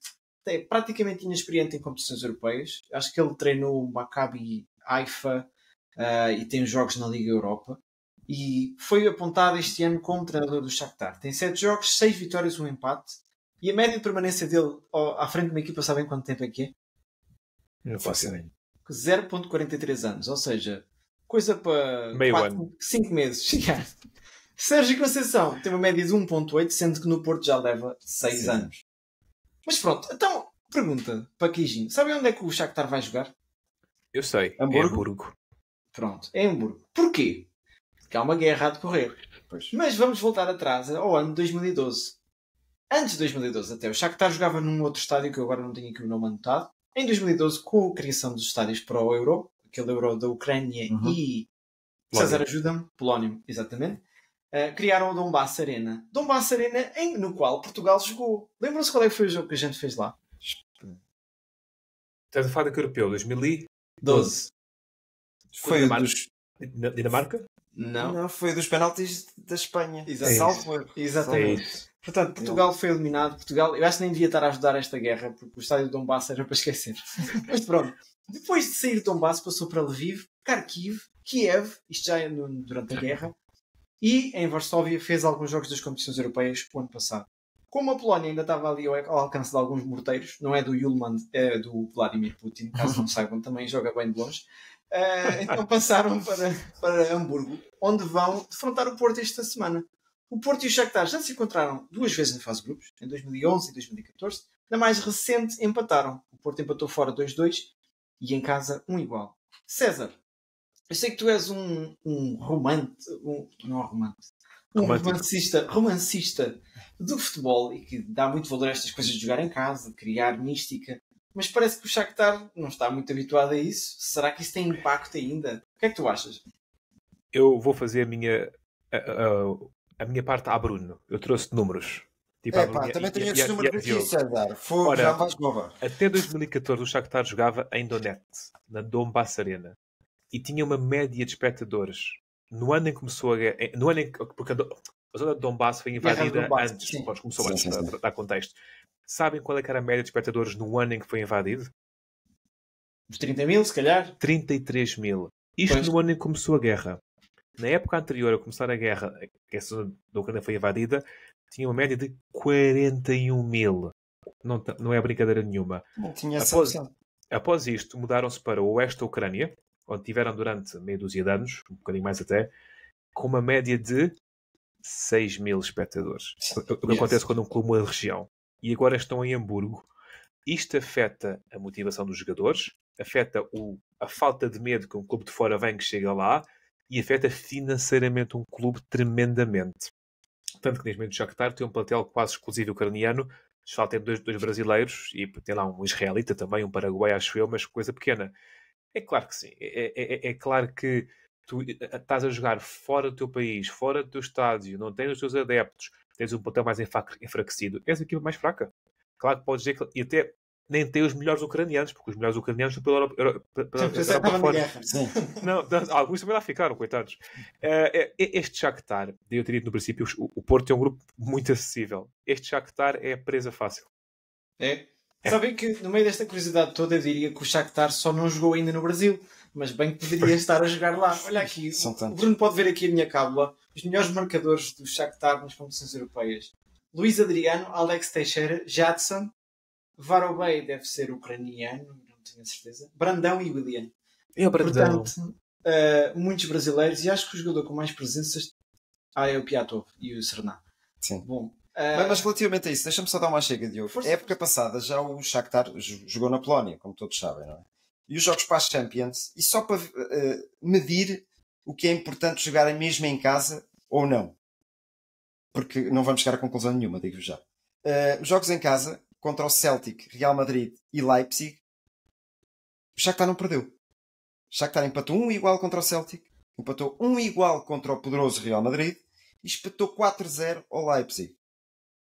é praticamente inexperiente em competições europeias. Acho que ele treinou o Maccabi Haifa e tem jogos na Liga Europa. E foi apontado este ano como treinador do Shakhtar. Tem 7 jogos, 6 vitórias, 1 empate. E a média de permanência dele à frente de uma equipa, sabem quanto tempo é que é? Não faço ideia. 0.43 anos. Ou seja, coisa para Meio ano. 5 meses. Sérgio Conceição tem uma média de 1.8, sendo que no Porto já leva 6 Sim. anos. Mas pronto, então, pergunta para Quijinho. Sabem onde é que o Shakhtar vai jogar? Eu sei. Hamburgo? É Hamburgo. Pronto, é Hamburgo. Porquê? Porque há uma guerra a decorrer. Pois. Mas vamos voltar atrás ao ano de 2012. Antes de 2012 até, o Shakhtar jogava num outro estádio que eu agora não tenho aqui o nome anotado. Em 2012, com a criação dos estádios para o Euro, aquele Euro da Ucrânia e... César, ajuda-me. Polónio, exatamente. Criaram o Donbass Arena. Donbass Arena no qual Portugal jogou. Lembram-se qual é que foi o jogo que a gente fez lá? Estás a falar daquele europeu, 2012? 12. Foi o dos... Dinamarca? Não. Não, foi dos penaltis da Espanha. Exatamente. Salvo erro. Exatamente. É isso. Portanto, Portugal foi eliminado. Portugal, eu acho que nem devia estar a ajudar esta guerra, porque o estádio de Donbass era para esquecer. Mas pronto. Depois de sair de Donbass, passou para Lviv, Kharkiv, Kiev, isto já é durante a guerra, e em Varsóvia fez alguns jogos das competições europeias o ano passado. Como a Polónia ainda estava ali ao alcance de alguns morteiros, não é do Yulman, é do Vladimir Putin, caso não saibam, também joga bem de longe, então passaram para Hamburgo, onde vão defrontar o Porto esta semana. O Porto e o Shakhtar já se encontraram 2 vezes na fase de grupos, em 2011 e 2014. Na mais recente empataram. O Porto empatou fora 2-2 e em casa 1 igual. César, eu sei que tu és um romancista do futebol e que dá muito valor a estas coisas de jogar em casa, de criar mística, mas parece que o Shakhtar não está muito habituado a isso. Será que isso tem impacto ainda? O que é que tu achas? Eu vou fazer a minha parte à Bruno. Eu trouxe números. Tipo, Também tenho estes números aqui, César. Fogo, Ora, já vais roubar. Até 2014 o Shakhtar jogava em Donetsk, na Donbass Arena. E tinha uma média de espectadores. No ano em que começou a guerra... Porque a zona de Donbass foi invadida antes. Começou antes, para dar contexto. Sabem qual é que era a média de espectadores no ano em que foi invadido? Uns 30 mil, se calhar? 33 mil. Isto no ano em que começou a guerra. Na época anterior a começar a guerra, que a zona da Ucrânia foi invadida, tinha uma média de 41 mil. Não é brincadeira nenhuma. Não tinha Após isto, mudaram-se para o oeste da Ucrânia, onde tiveram durante meia dúzia de anos, um bocadinho mais até, com uma média de 6 mil espectadores. O que acontece quando um clube muda de região. E agora estão em Hamburgo. Isto afeta a motivação dos jogadores, afeta a falta de medo que um clube de fora vem que chega lá e afeta financeiramente um clube tremendamente. Tanto que neste momento o Shakhtar tem um plantel quase exclusivo ucraniano, só tem dois brasileiros e tem lá um israelita também, um paraguai, acho eu, mas coisa pequena. É claro que sim. É claro que tu estás a jogar fora do teu país, fora do teu estádio, não tens os teus adeptos, tens um plantel mais enfraquecido, és a equipa mais fraca. Claro que podes dizer que... E até nem tem os melhores ucranianos, porque os melhores ucranianos estão pela Europa fora. Não, alguns também lá ficaram, coitados. Este Shakhtar, eu teria dito no princípio, o Porto é um grupo muito acessível. Este Shakhtar é presa fácil. É? Sabem que no meio desta curiosidade toda eu diria que o Shakhtar só não jogou ainda no Brasil. mas bem que poderia estar a jogar lá. Olha aqui, São o tantos. Bruno pode ver aqui a minha cábula. Os melhores marcadores do Shakhtar nas competições europeias. Luís Adriano, Alex Teixeira, Jadson, Varobey deve ser ucraniano, não tenho a certeza. Brandão e William. É o Brandão. Portanto, muitos brasileiros, e acho que o jogador com mais presenças é o Piatov e o Serná. Sim. Bom, Mas relativamente a isso, deixa-me só dar uma chega, Diogo. Força. A época passada já o Shakhtar jogou na Polónia, como todos sabem, não é? E os jogos para as Champions, e só para medir o que é importante jogarem mesmo em casa ou não. Porque não vamos chegar a conclusão nenhuma, digo já. Os jogos em casa, contra o Celtic, Real Madrid e Leipzig, o Shakhtar não perdeu. O Shakhtar empatou 1-1 contra o Celtic, empatou 1-1 contra o poderoso Real Madrid e espetou 4-0 ao Leipzig.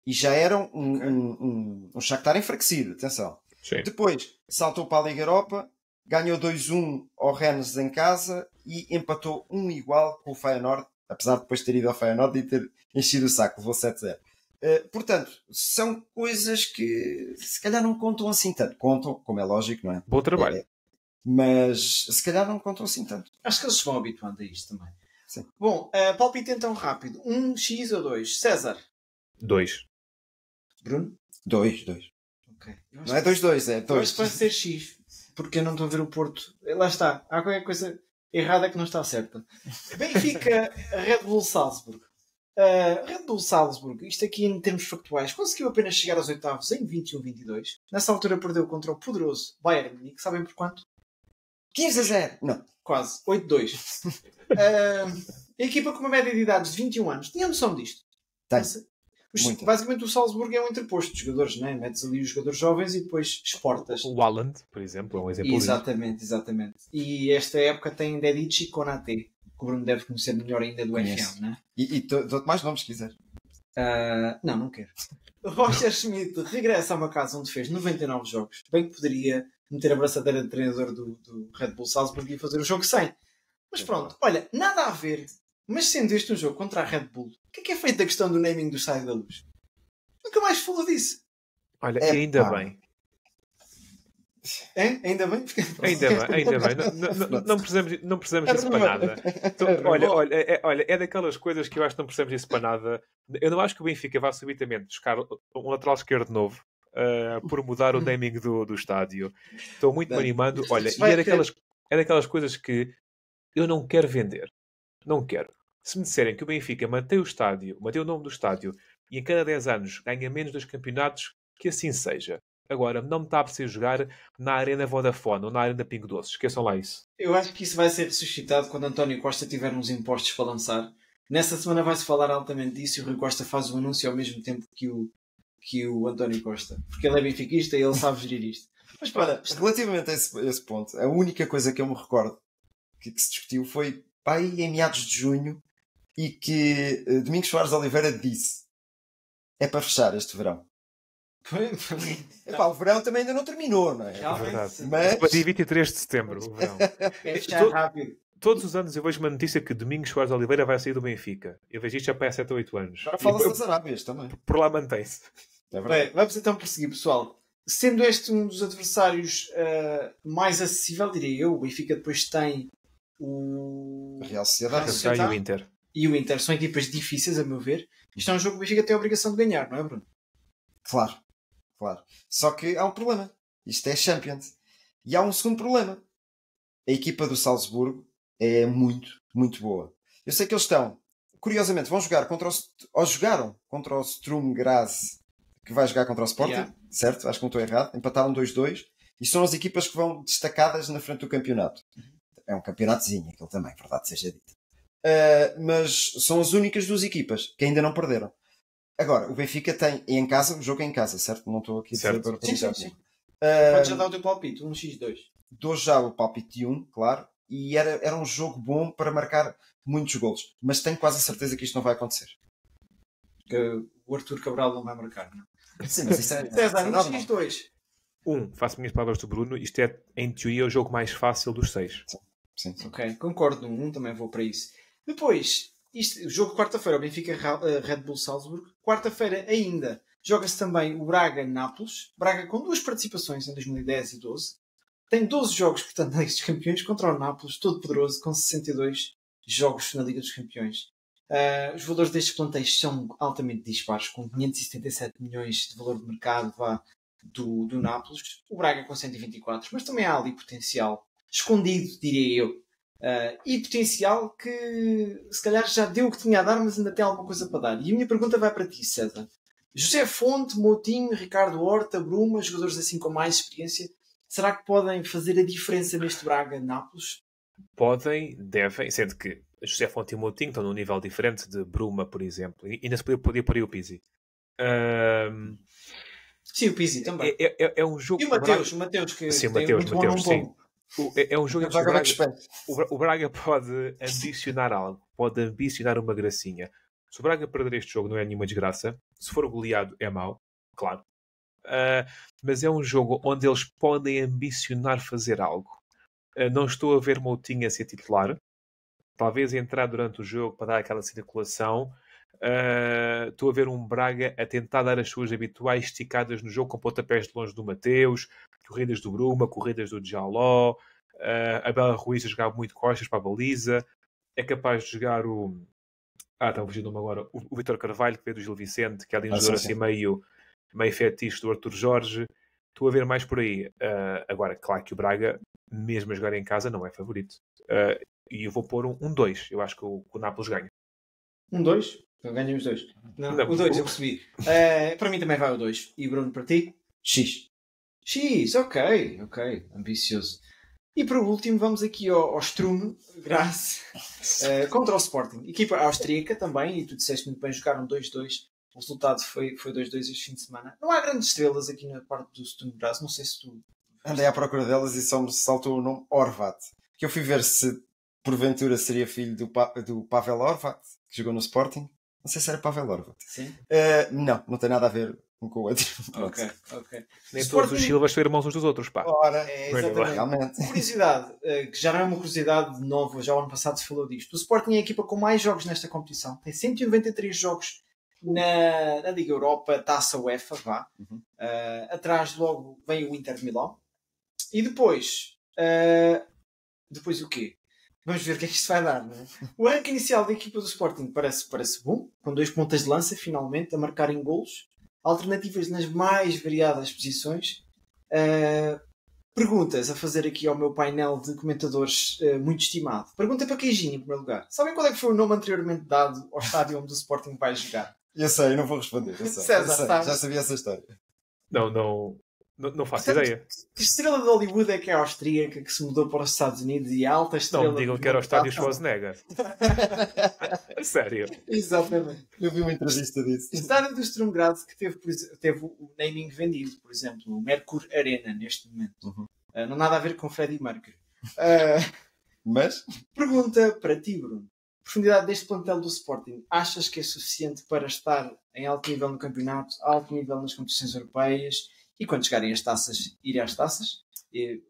E já era um Shakhtar enfraquecido, atenção. Sim. Depois saltou para a Liga Europa, ganhou 2-1 ao Rennes em casa e empatou 1-1 com o Feyenoord, apesar de depois ter ido ao Feyenoord e ter enchido o saco, levou 7-0. Portanto, são coisas que se calhar não contam assim tanto. Contam, como é lógico, não é? Bom trabalho. Mas se calhar não contam assim tanto. acho que eles se vão habituando a isto também. Sim. Bom, palpite então rápido. 1x ou 2? César. 2. Bruno? 2. Ok. Não é 2-2, é Eu acho 2. que vai ser X. Porque eu não estou a ver o Porto. Lá está. Há qualquer coisa errada que não está certa. Benfica, Red Bull Salzburg. Red Bull Salzburg, isto aqui em termos factuais, conseguiu apenas chegar aos oitavos em 21-22. Nessa altura perdeu contra o poderoso Bayern Munique. Sabem por quanto? 15-0. Não. Quase. 8-2. A equipa com uma média de idades de 21 anos. Tinha noção disto? Tem. Muita. Basicamente o Salzburgo é um entreposto de jogadores, não é? Metes ali os jogadores jovens e depois exportas. O Haaland, por exemplo, é um exemplo disso. Exatamente. E esta época tem Dedic e Konaté, que o Bruno deve conhecer melhor ainda do Conheço. FM, não é? E dou-te mais nomes se quiser. Não quero. Roger Schmidt regressa a uma casa onde fez 99 jogos. Bem que poderia meter a braçadeira de treinador do Red Bull Salzburg e fazer o jogo 100. Mas pronto, olha, nada a ver. Mas sendo este um jogo contra a Red Bull, o que é feito da questão do naming do Estádio da Luz? Nunca mais falou disso. Olha, e ainda bem. Hein? Ainda bem? Ainda bem. Não precisamos disso para nada. Então, olha, é daquelas coisas que eu acho que não precisamos disso para nada. Eu não acho que o Benfica vá subitamente buscar um lateral esquerdo novo por mudar o naming do estádio. Estou muito me animando. Olha, e é daquelas coisas que eu não quero vender. Não quero. Se me disserem que o Benfica mantém o estádio, mantém o nome do estádio e em cada 10 anos ganha menos 2 campeonatos, que assim seja. Agora, não me está a precisar jogar na Arena Vodafone ou na Arena Pingo Doce. Esqueçam lá isso. Eu acho que isso vai ser ressuscitado quando António Costa tiver uns impostos para lançar. Nessa semana vai-se falar altamente disso e o Rui Costa faz o anúncio ao mesmo tempo que o António Costa. Porque ele é benfiquista e ele sabe gerir isto. Mas para, relativamente a esse ponto, a única coisa que eu me recordo que se discutiu foi em meados de junho e que Domingos Soares Oliveira disse: é para fechar este verão. O verão também ainda não terminou, não é? Realmente, Mas... Para dia 23 de setembro, o verão. É fechar rápido. Todos os anos eu vejo uma notícia que Domingos Soares Oliveira vai sair do Benfica. Eu vejo isto já para 7 ou 8 anos. Agora fala-se das Arábias também. Por lá mantém-se. É Bem, vamos então prosseguir, pessoal. Sendo este um dos adversários mais acessível, diria eu, o Benfica depois tem o Real Sociedade e o Inter. E o Inter são equipas difíceis, a meu ver. Isto é um jogo que o Benfica tem a obrigação de ganhar, não é, Bruno? Claro. Só que há um problema. Isto é Champions. E há um segundo problema. A equipa do Salzburgo é muito, muito boa. Eu sei que eles estão, curiosamente, jogaram contra o Sturm Graz, que vai jogar contra o Sporting, certo? Acho que não estou errado. Empataram 2-2 e são as equipas que vão destacadas na frente do campeonato. É um campeonatozinho, aquele também, verdade seja dito. Mas são as únicas duas equipas que ainda não perderam. Agora, o Benfica tem em casa, o jogo é em casa, certo? Não estou aqui a dizer agora para sim. Podes já dar o teu palpite, 1x2. Dou já o palpite de 1, claro. E era um jogo bom para marcar muitos golos. Mas tenho quase a certeza que isto não vai acontecer. Que o Arthur Cabral não vai marcar, não? Sim, mas isso é... César, 1x2. Faço minhas palavras do Bruno. Isto é, em teoria, o jogo mais fácil dos 6. Sim. Ok, concordo. Também vou para isso. Depois, o jogo de quarta-feira, o Benfica Red Bull Salzburg. Quarta-feira ainda joga-se também o Braga-Nápoles. Braga com 2 participações em 2010 e 2012. tem 12 jogos, portanto, na Liga dos Campeões contra o Nápoles, todo poderoso, com 62 jogos na Liga dos Campeões. Os valores destes plantéis são altamente dispares, com 577 milhões de valor de mercado do Nápoles. O Braga com 124, mas também há ali potencial escondido, diria eu. E potencial que se calhar já deu o que tinha a dar, mas ainda tem alguma coisa para dar. E a minha pergunta vai para ti, César. José Fonte, Moutinho, Ricardo Horta, Bruma, jogadores assim com mais experiência, será que podem fazer a diferença neste Braga-Nápoles? Podem, devem, sendo que José Fonte e Moutinho estão num nível diferente de Bruma, por exemplo. E ainda se podia pôr aí o Pizzi. Sim, o Pizzi também. É um jogo... E o Mateus que sim, tem muito bom nome bom. É um jogo em que o Braga pode ambicionar algo, pode ambicionar uma gracinha. Se o Braga perder este jogo não é nenhuma desgraça. Se for goleado é mau, claro. Mas é um jogo onde eles podem ambicionar fazer algo. Não estou a ver Moutinho a ser titular. Talvez entrar durante o jogo para dar aquela circulação. Estou a ver um Braga a tentar dar as suas habituais esticadas no jogo com pontapés de longe do Mateus, corridas do Bruma, corridas do Djaló, a Bela Ruiz a jogar muito costas para a baliza. É capaz de jogar o... está fugindo o nome agora. O Vítor Carvalho, que veio do Gil Vicente, que é ali um jogador assim meio fetiche do Arthur Jorge. Estou a ver mais por aí. Agora, claro que o Braga, mesmo a jogar em casa, não é favorito. E eu vou pôr um 2. Eu acho que o Nápoles ganha. 1-2? Ganham os dois. Não, o 2 eu percebi. Para mim também vai o 2. E Bruno, para ti? X. X, ok. Ambicioso. E por último vamos aqui ao Sturm Graz contra o Sporting. Equipa austríaca também, e tu disseste muito bem, jogaram 2-2. O resultado foi 2-2 este fim de semana. Não há grandes estrelas aqui na parte do Sturm Graz. Não sei se tu... Andei à procura delas e só me saltou o nome Horvat. Que eu fui ver se porventura seria filho do Pavel Horvat, que jogou no Sporting. Não sei se era Pavel Horvat. Sim? Não tem nada a ver um com o outro. Ok. Nem todos os Silvas são irmãos uns dos outros, pá. Ora, exatamente. Realmente. Curiosidade, que já não é uma curiosidade nova, já o ano passado se falou disto. O Sporting é a equipa com mais jogos nesta competição. Tem 193 jogos na Liga Europa, Taça UEFA, vá. Uhum. Atrás logo vem o Inter de Milão. E depois o quê? Vamos ver o que é que isto vai dar, não é? O ranking inicial da equipa do Sporting parece bom, com 2 pontas de lança, finalmente, a marcarem golos. Alternativas nas mais variadas posições. Perguntas a fazer aqui ao meu painel de comentadores muito estimado. Pergunta para Queijinho, em primeiro lugar. Sabem qual é que foi o nome anteriormente dado ao estádio onde o Sporting vai jogar? Eu sei, não vou responder. Eu sei. César, já sabia essa história. Não faço ideia. Que estrela de Hollywood é que é austríaca, que se mudou para os Estados Unidos e a alta estrela... Não me digam que era o estádio Schwarzenegger. Sério. Exatamente. Eu vi uma entrevista disso. O estádio do Sturm Graz que teve o naming vendido, por exemplo, o Mercur Arena, neste momento. Uhum. Não nada a ver com Freddie Mercury. Mas? Pergunta para ti, Bruno. Profundidade deste plantel do Sporting, achas que é suficiente para estar em alto nível no campeonato, alto nível nas competições europeias e quando chegarem as taças, ir às taças? E,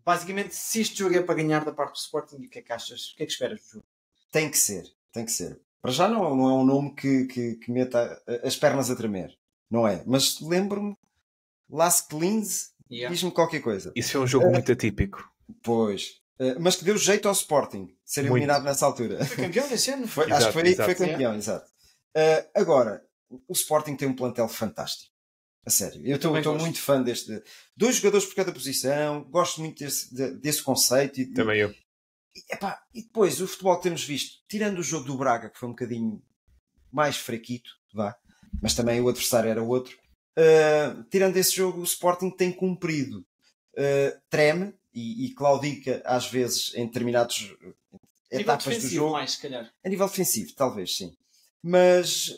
basicamente, se este jogo é para ganhar da parte do Sporting, o que é que achas? O que é que esperas do jogo? Tem que ser. Para já não é um nome que meta as pernas a tremer. Não é? Mas lembro-me, Lask Linz diz-me qualquer coisa. Isso é um jogo muito atípico. Pois. Mas que deu jeito ao Sporting ser eliminado nessa altura. Foi campeão nesse ano? Acho que foi campeão, exato. Agora, o Sporting tem um plantel fantástico. A sério. Eu estou muito fã deste. 2 jogadores por cada posição. Gosto muito desse conceito. Também eu. E depois, o futebol que temos visto, tirando o jogo do Braga, que foi um bocadinho mais fraquito, mas também o adversário era outro. Tirando esse jogo, o Sporting tem cumprido. Treme e claudica às vezes em determinadas etapas do jogo. Mais, se calhar. A nível defensivo, talvez, sim. Mas,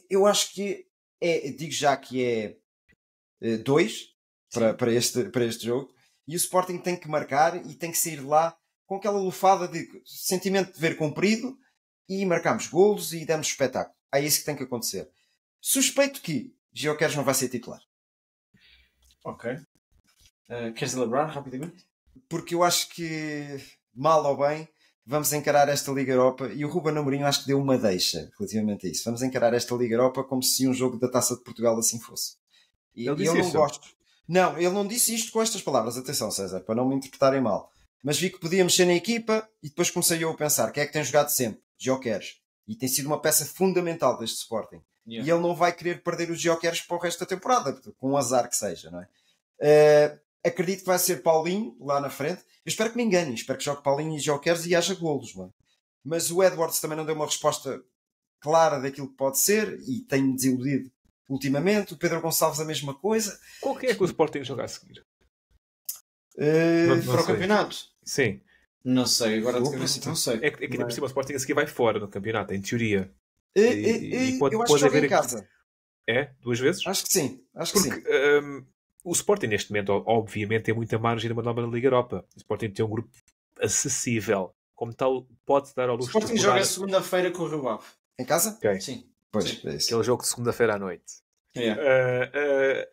eu acho que digo já que é 2 para este jogo. E o Sporting tem que marcar e tem que sair de lá com aquela lufada de sentimento de dever cumprido e marcamos golos e damos espetáculo. É isso que tem que acontecer. Suspeito que Gyökeres não vai ser titular. Ok. Queres elaborar rapidamente? Porque eu acho que, mal ou bem, vamos encarar esta Liga Europa, e o Ruben Amorim acho que deu uma deixa relativamente a isso. Vamos encarar esta Liga Europa como se um jogo da Taça de Portugal assim fosse. E eu Não, ele não disse isto com estas palavras, atenção César, para não me interpretarem mal. Mas vi que podia mexer na equipa e depois comecei eu a pensar, quem é que tem jogado sempre? Gyökeres. E tem sido uma peça fundamental deste Sporting. Yeah. E ele não vai querer perder os Gyökeres para o resto da temporada, com um azar que seja, não é? Acredito que vai ser Paulinho lá na frente. Eu espero que me engane, espero que jogue Paulinho e Gyökeres e haja golos, não é? Mas o Edwards também não deu uma resposta clara daquilo que pode ser e tem-me desiludido ultimamente. O Pedro Gonçalves a mesma coisa. Qual que é que o Sporting joga a seguir? Para o sei. campeonato? Sim. Não sei, agora de cabeça não sei. É que ainda por cima o Sporting a seguir vai fora no campeonato, em teoria. Eu acho que joga em casa. É? 2 vezes? Acho que sim. Porque o Sporting neste momento, obviamente, tem muita margem de manobra na Liga Europa. O Sporting tem um grupo acessível. Como tal, pode dar ao luxo. O Sporting joga segunda-feira com o Rio Ave. Em casa? Okay. Sim. Pois, sim. É isso. Aquele jogo de segunda-feira à noite.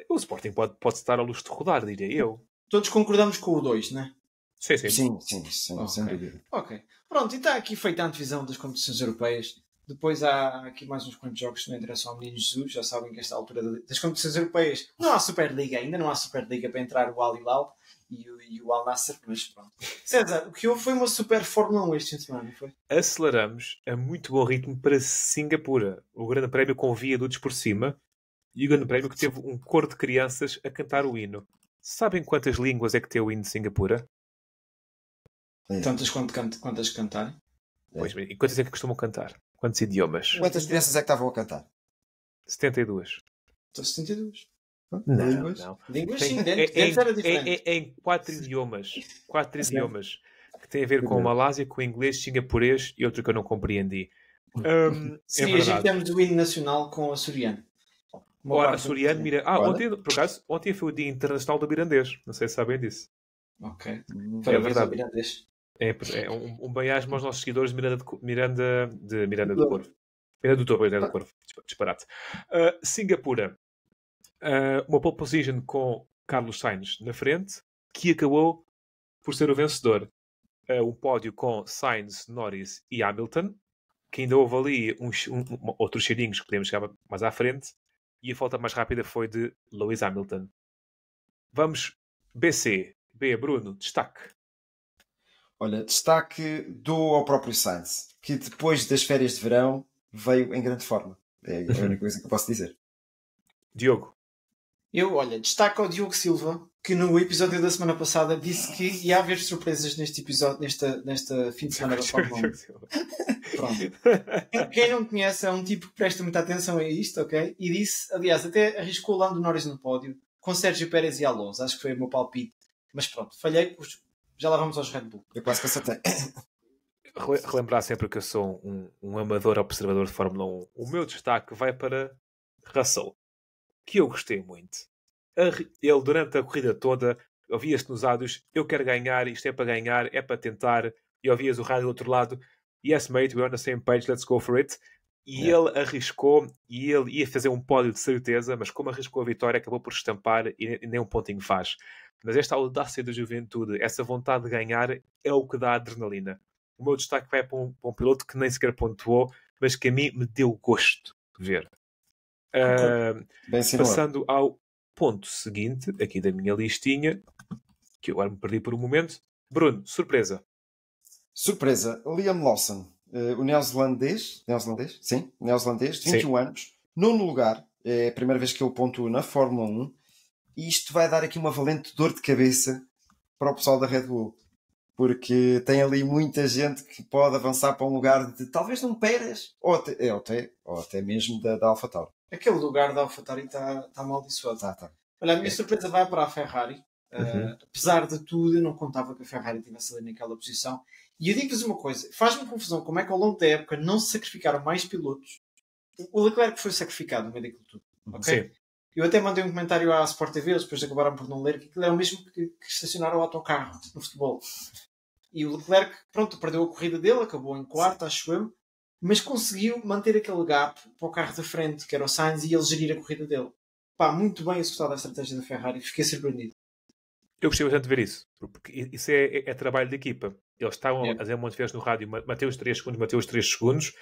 O Sporting pode estar ao luxo de rodar, diria eu. Todos concordamos com o 2, não é? Sim. Sim, Okay. sem dúvida. Ok. Pronto, e está aqui feita a antevisão das competições europeias. Depois há aqui mais uns quantos jogos que não interessam ao menino Jesus. Já sabem que esta altura das competições europeias não há Superliga ainda, não há Superliga para entrar o Al Hilal e o Al Nassr, mas pronto. César, o que houve foi uma super Fórmula 1 este fim de semana, não foi? Aceleramos a muito bom ritmo para Singapura. O grande prémio com viadutos por cima e o grande prémio que teve um coro de crianças a cantar o hino. Sabem quantas línguas é que tem o hino de Singapura? Tantas quantas cantarem? Pois bem, e quantas é que costumam cantar? Quantos idiomas? Quantas crianças é que estavam a cantar? 72. Estou 72. Línguas? Não. Línguas sim, dentro era diferente. Em 4 idiomas. 4 idiomas. Que tem a ver com o Malásia, com o inglês, singapurês e outro que eu não compreendi. Sim, a gente temos o hino nacional com açoriano. Açoriano, por acaso, ontem foi o Dia Internacional do Mirandês. Não sei se sabem disso. Ok. É verdade. É um bem-aja aos nossos seguidores de Miranda do Corvo. Miranda do Corvo. Disparate. Singapura. Uma pole position com Carlos Sainz na frente, que acabou por ser o vencedor. Um pódio com Sainz, Norris e Hamilton, que ainda houve ali outros cheirinhos que podemos chegar mais à frente, e a volta mais rápida foi de Lewis Hamilton. Vamos BC. Bruno, destaque. Olha, destaque dou ao próprio Sainz, que depois das férias de verão veio em grande forma. É a única coisa que eu posso dizer. Diogo. Destaco ao Diogo Silva, que no episódio da semana passada disse que ia haver surpresas neste episódio, nesta fim de semana da Fórmula 1. Pronto. Quem não conhece é um tipo que presta muita atenção a isto, ok? E disse, aliás, até arriscou Lando Norris no pódio, com Sérgio Pérez e Alonso. Acho que foi o meu palpite. Mas pronto, falhei. Já lá vamos aos Red Bull. Eu quase que acertei. Relembrar sempre que eu sou um amador observador de Fórmula 1. O meu destaque vai para Russell, que eu gostei muito. Ele, durante a corrida toda, ouvia-se nos áudios: eu quero ganhar, isto é para ganhar, é para tentar. E ouvias o rádio do outro lado: yes mate, we're on the same page, let's go for it. E ele arriscou, e ele ia fazer um pódio de certeza, mas como arriscou a vitória, acabou por estampar e nem um pontinho faz. Mas esta audácia da juventude, essa vontade de ganhar, é o que dá adrenalina. O meu destaque vai para um piloto que nem sequer pontuou, mas que a mim me deu gosto de ver. Passando ao ponto seguinte, aqui da minha listinha, que eu agora me perdi por um momento. Bruno, surpresa. Surpresa. Liam Lawson, o neozelandês, sim, neozelandês, de 21 anos, 9º lugar. É a primeira vez que ele pontua na Fórmula 1. E isto vai dar aqui uma valente dor de cabeça para o pessoal da Red Bull. Porque tem ali muita gente que pode avançar para um lugar de talvez de um Pérez ou até mesmo da AlphaTauri. Aquele lugar da AlphaTauri está amaldiçoado. Tá. Olha, a minha surpresa vai para a Ferrari. Apesar de tudo, eu não contava que a Ferrari estivesse ali naquela posição. E eu digo-vos uma coisa. Faz-me confusão como é que ao longo da época não se sacrificaram mais pilotos. O Leclerc foi sacrificado no meio daquilo tudo. Okay? Sim. Eu até mandei um comentário à Sport TV, eles depois acabaram por não ler, que aquilo é o mesmo que estacionar o autocarro no futebol. E o Leclerc, pronto, perdeu a corrida dele, acabou em quarto, acho eu, mas conseguiu manter aquele gap para o carro da frente, que era o Sainz, e ele gerir a corrida dele. Muito bem executado a estratégia da Ferrari, fiquei surpreendido. Eu gostei bastante de ver isso, porque isso é trabalho de equipa. Eles estavam a dizer muitas vezes no rádio, matei os 3 segundos,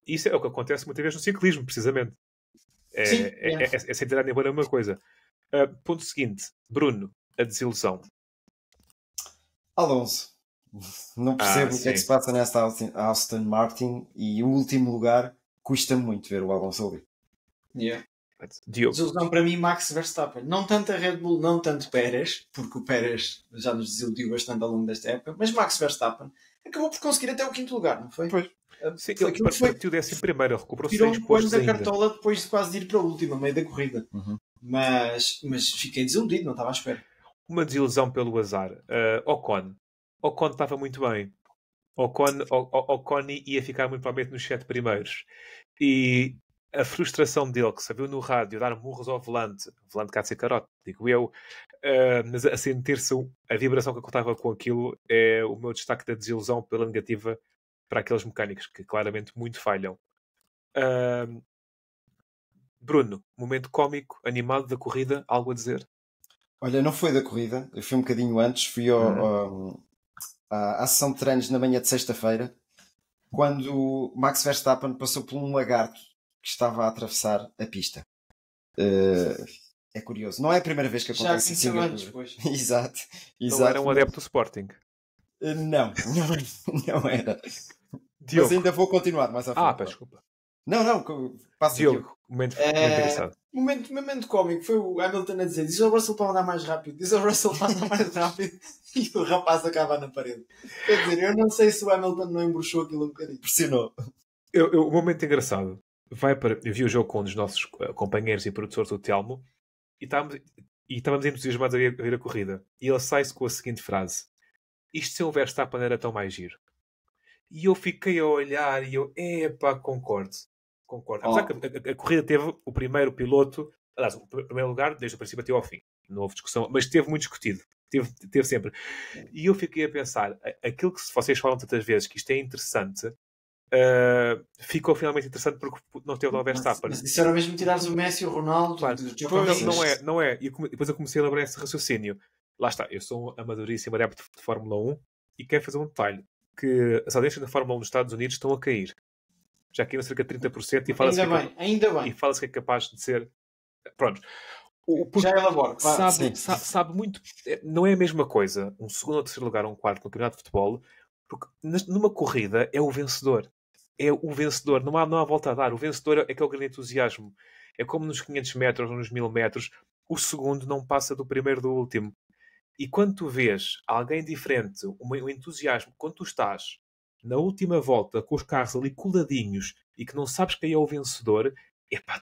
isso é o que acontece muitas vezes no ciclismo, precisamente. É sem tirar nem boa uma coisa. Ponto seguinte. Bruno, a desilusão. Alonso. Não percebo o que é que sim. se passa nesta Aston Martin e o último lugar custa muito ver o Alonso ali. Yeah. Diogo. Desilusão para mim, Max Verstappen. Não tanto a Red Bull, não tanto Pérez, porque o Pérez já nos desiludiu bastante ao longo desta época, mas Max Verstappen acabou por conseguir até o 5º lugar, não foi? Pois. Sim, Foi ele aquilo que foi. partiu 11º, recuperou Tirou 6 um postos coelho da ainda. cartola depois de quase ir para a última, meio da corrida. Uhum. Mas fiquei desiludido, não estava à espera. Uma desilusão pelo azar. Ocon. Ocon estava muito bem. Ocon ia ficar muito provavelmente nos 7 primeiros. E a frustração dele, que se viu no rádio dar murros ao volante cá de ser carote, digo eu, mas a sentir-se a vibração que eu contava com aquilo é o meu destaque da desilusão pela negativa para aqueles mecânicos que claramente muito falham. Bruno, momento cómico, animado da corrida, algo a dizer? Olha, não foi da corrida, eu fui um bocadinho antes, fui à sessão de treinos na manhã de sexta-feira, quando Max Verstappen passou por um lagarto que estava a atravessar a pista. É curioso, não é a primeira vez que Já acontece aconteceu assim. antes, depois. Exato. Não era um adepto do Sporting. Não era. Diogo. Mas ainda vou continuar mais à frente. Peço desculpa. Não, passa Diogo, momento engraçado. Momento cómico foi o Hamilton a dizer: diz ao Russell para andar mais rápido, diz ao Russell para andar mais rápido, e o rapaz acaba na parede. Quer dizer, eu não sei se o Hamilton não embruxou aquilo um bocadinho. Pressionou. O momento engraçado vai para. Eu vi o jogo com um dos nossos companheiros e produtores, o Telmo, e estávamos entusiasmados a ver a corrida. E ele sai-se com a seguinte frase: isto se o Verstappen era tão mais giro. E eu fiquei a olhar e eu, concordo. Apesar que a corrida teve o primeiro piloto, aliás, o primeiro lugar, desde o princípio até ao fim. Não houve discussão, mas teve muito discutido. Teve sempre. E eu fiquei a pensar, aquilo que vocês falam tantas vezes, que isto é interessante, ficou finalmente interessante porque não teve o Verstappen. Mas isso era mesmo tirares o Messi e o Ronaldo. Claro. Não é. E depois eu comecei a elaborar esse raciocínio. Lá está, eu sou um amadoríssimo adepto de Fórmula 1 e quero fazer um detalhe, que as audiências da Fórmula 1 nos Estados Unidos estão a cair. Já caíram cerca de 30% e fala-se ainda bem. E fala-se que é capaz de ser... Pronto. Já elaboro. Sabe muito... Não é a mesma coisa um segundo ou terceiro lugar ou um quarto no campeonato de futebol, porque numa corrida é o vencedor. É o vencedor. Não há volta a dar. O vencedor é que é o grande entusiasmo. É como nos 500 metros ou nos 1000 metros. O segundo não passa do primeiro do último. E quando tu vês alguém diferente, o entusiasmo, quando tu estás na última volta com os carros ali coladinhos e que não sabes quem é o vencedor,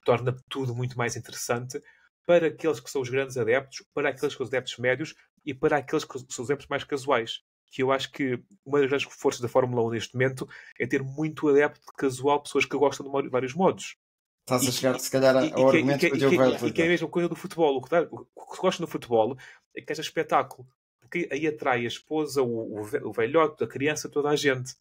torna tudo muito mais interessante para aqueles que são os grandes adeptos, para aqueles que são os adeptos médios e para aqueles que são os adeptos mais casuais. Que eu acho que uma das grandes forças da Fórmula 1 neste momento é ter muito adepto casual, pessoas que gostam de vários modos. Estás a chegar, se calhar, ao argumento que o Diogo vai utilizar. E que é a mesma coisa do futebol. O que se gosta no futebol é que haja espetáculo. Porque aí atrai a esposa, o velhote, a criança, toda a gente.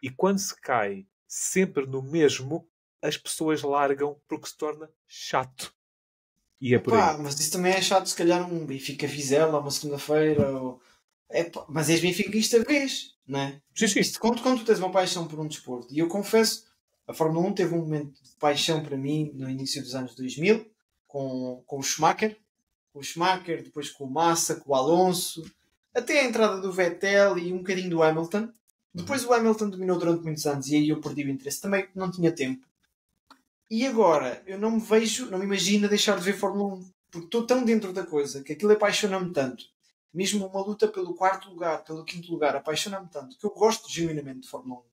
E quando se cai sempre no mesmo, as pessoas largam porque se torna chato. E é por aí. Mas isso também é chato, se calhar um Benfica Vizela, uma segunda-feira. Mas és benfiquista vez, não é? Sim. Isto, quando tu tens uma paixão por um desporto, e eu confesso, a Fórmula 1 teve um momento de paixão para mim no início dos anos 2000, com o Schumacher. Com o Schumacher, depois com o Massa, com o Alonso, até a entrada do Vettel e um bocadinho do Hamilton. Depois o Hamilton dominou durante muitos anos e aí eu perdi o interesse. Também não tinha tempo. E agora, eu não me imagino deixar de ver Fórmula 1. Porque estou tão dentro da coisa que aquilo apaixona-me tanto. Mesmo uma luta pelo 4º lugar, pelo 5º lugar, apaixona-me tanto que eu gosto genuinamente de Fórmula 1.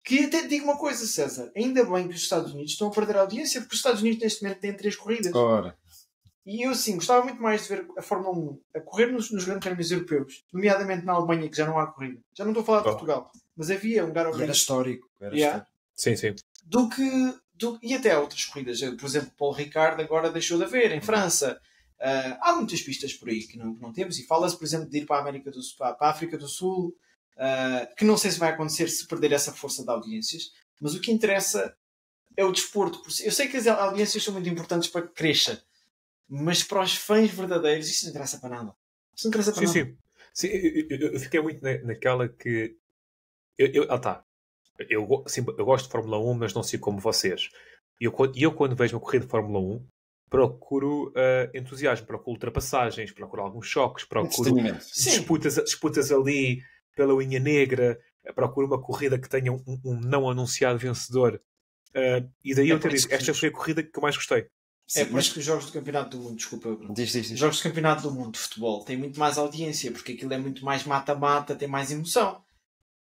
Que até te digo uma coisa, César. Ainda bem que os Estados Unidos estão a perder a audiência, porque os Estados Unidos neste momento têm 3 corridas. Ora. E eu, sim, gostava muito mais de ver a Fórmula 1 a correr nos grandes prémios europeus, nomeadamente na Alemanha, que já não há corrida. Já não estou a falar de Portugal, mas havia um lugar ao era histórico. Sim. E até outras corridas. Por exemplo, Paul Ricard agora deixou de haver em França. Há muitas pistas por aí que não temos. E fala-se, por exemplo, de ir para a África do Sul, que não sei se vai acontecer se perder essa força de audiências. Mas o que interessa é o desporto. Eu sei que as audiências são muito importantes para que cresça. Mas para os fãs verdadeiros, isso não interessa para nada. Isso não interessa para nada. Sim, eu fiquei muito naquela que... Eu gosto de Fórmula 1, mas não sei como vocês. E eu quando vejo uma corrida de Fórmula 1, procuro entusiasmo, procuro ultrapassagens, procuro alguns choques, procuro disputas ali pela unha negra, procuro uma corrida que tenha um não anunciado vencedor. E daí eu ter dito, esta foi a corrida que eu mais gostei. Sim, por isso que os jogos do Campeonato do Mundo, desculpa, Bruno. Diz. Os jogos do Campeonato do Mundo de futebol têm muito mais audiência, porque aquilo é muito mais mata-mata, tem mais emoção.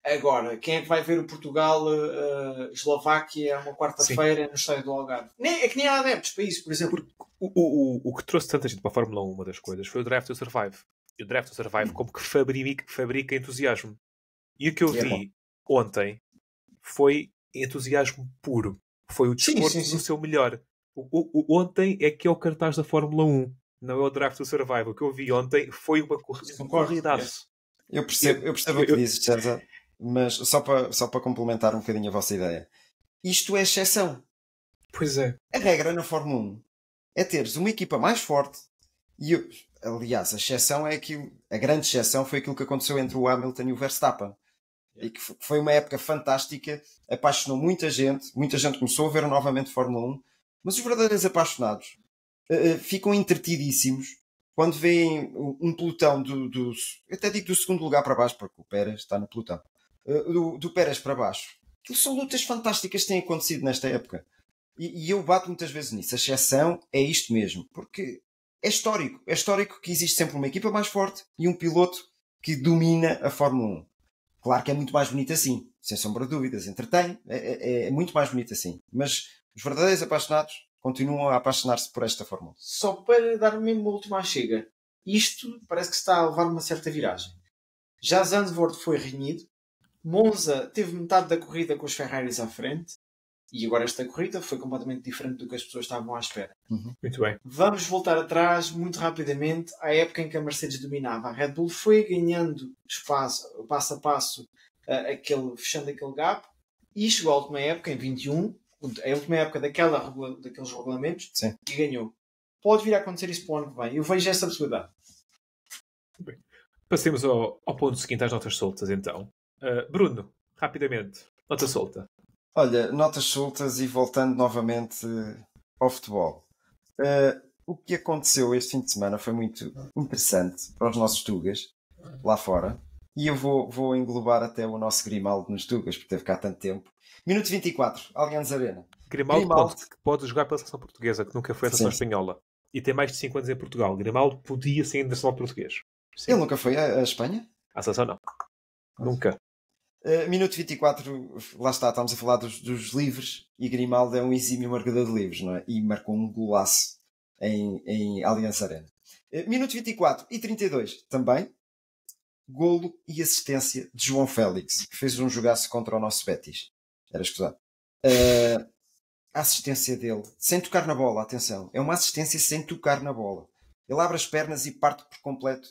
Agora, quem é que vai ver o Portugal-Eslováquia uma quarta-feira no estádio do Algarve? É que nem há adeptos para isso, por exemplo. O que trouxe tanta gente para a Fórmula 1, uma das coisas, foi o Drive to Survive. E o Drive to Survive como que fabrica entusiasmo. E o que eu vi ontem foi entusiasmo puro. Foi o desporto no seu melhor. Ontem é que é o cartaz da Fórmula 1, não é o Drive to Survive. O que eu vi ontem foi uma corridaço. Eu percebo o que dizes, César, mas só para complementar um bocadinho a vossa ideia. Isto é exceção. Pois é. A regra na Fórmula 1 é teres uma equipa mais forte e, aliás, a grande exceção foi aquilo que aconteceu entre o Hamilton e o Verstappen. E que foi uma época fantástica, apaixonou muita gente começou a ver novamente Fórmula 1, mas os verdadeiros apaixonados ficam entretidíssimos quando veem um pelotão eu até digo do segundo lugar para baixo, porque o Pérez está no pelotão, do Pérez para baixo. Aquilo são lutas fantásticas que têm acontecido nesta época. E eu bato muitas vezes nisso. A exceção é isto mesmo, porque é histórico que existe sempre uma equipa mais forte e um piloto que domina a Fórmula 1. Claro que é muito mais bonito assim, sem sombra de dúvidas, entretém, é muito mais bonito assim. Mas os verdadeiros apaixonados continuam a apaixonar-se por esta Fórmula 1. Só para dar mesmo uma última chega, isto parece que se está a levar uma certa viragem. Já Zandvoort foi renhido, Monza teve metade da corrida com os Ferraris à frente, e agora esta corrida foi completamente diferente do que as pessoas estavam à espera. Muito bem. Vamos voltar atrás, muito rapidamente, à época em que a Mercedes dominava. A Red Bull foi ganhando espaço, passo a passo, fechando aquele gap, e chegou à última época, em 21, a última época daqueles regulamentos, sim, e ganhou. Pode vir a acontecer isso para o ano que vem. Eu vejo essa possibilidade. Bem, passemos ao ponto seguinte, às notas soltas, então. Bruno, rapidamente, nota solta. Olha, notas soltas e voltando novamente ao futebol. O que aconteceu este fim de semana foi muito interessante para os nossos Tugas, lá fora. E eu vou englobar até o nosso Grimaldo nos Tugas, porque teve cá tanto tempo. Minuto 24, Allianz Arena. Grimaldo pode jogar pela seleção portuguesa, que nunca foi a seleção espanhola. E tem mais de 5 anos em Portugal. Grimaldo podia ser internacional português. Sim. Ele nunca foi à Espanha? À seleção não. Nunca. Minuto 24, lá está, estamos a falar dos livres, e Grimaldo é um exímio marcador de livros, não é? E marcou um golaço em Allianz Arena. Minuto 24 e 32, também, golo e assistência de João Félix, que fez um jogaço contra o nosso Betis. Era escusado. A assistência dele, sem tocar na bola, atenção, é uma assistência sem tocar na bola. Ele abre as pernas e parte por completo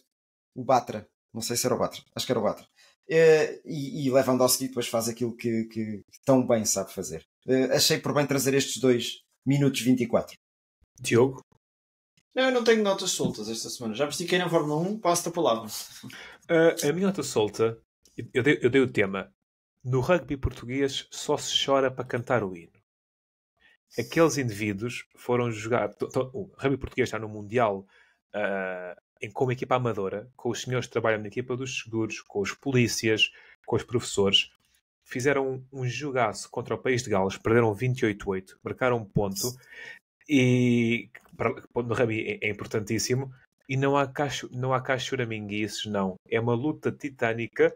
o Batra. Não sei se era o Batra, acho que era o Batra. E Lewandowski depois faz aquilo que tão bem sabe fazer. Achei por bem trazer estes 2 minutos 24. Diogo? Não, eu não tenho notas soltas esta semana. Já me estiquei na Fórmula 1, passo-te a palavra. A minha nota solta, eu dei o tema. No rugby português só se chora para cantar o hino. Aqueles indivíduos foram jogar... O rugby português está no Mundial como equipa amadora, com os senhores que trabalham na equipa dos seguros, com os polícias, com os professores. Fizeram um jogaço contra o país de Gales, perderam 28-8, marcaram um ponto, e no rugby é importantíssimo, e não há cá choraminguices, não. É uma luta titânica,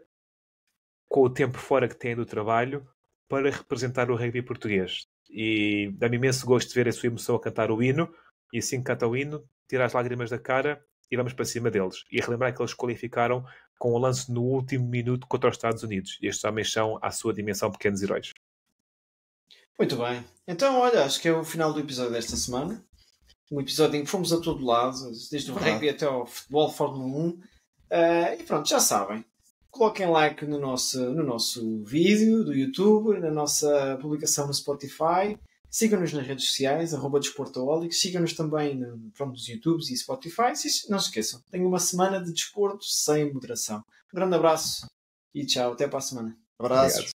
com o tempo fora que têm do trabalho, para representar o rugby português. E dá-me imenso gosto de ver a sua emoção a cantar o hino, e assim que canta o hino, tira as lágrimas da cara e vamos para cima deles. E relembrar que eles qualificaram com o lance no último minuto contra os Estados Unidos. Estes homens são, à sua dimensão, pequenos heróis. Muito bem. Então, olha, acho que é o final do episódio desta semana. Um episódio em que fomos a todo lado, desde o rugby até ao futebol, Fórmula 1. E pronto, já sabem. Coloquem like no nosso vídeo do YouTube, na nossa publicação no Spotify. Sigam-nos nas redes sociais, @desportoholics. Sigam-nos também nos YouTubes e Spotify. Não se esqueçam, tenham uma semana de desporto sem moderação. Um grande abraço e tchau. Até para a semana. Abraços.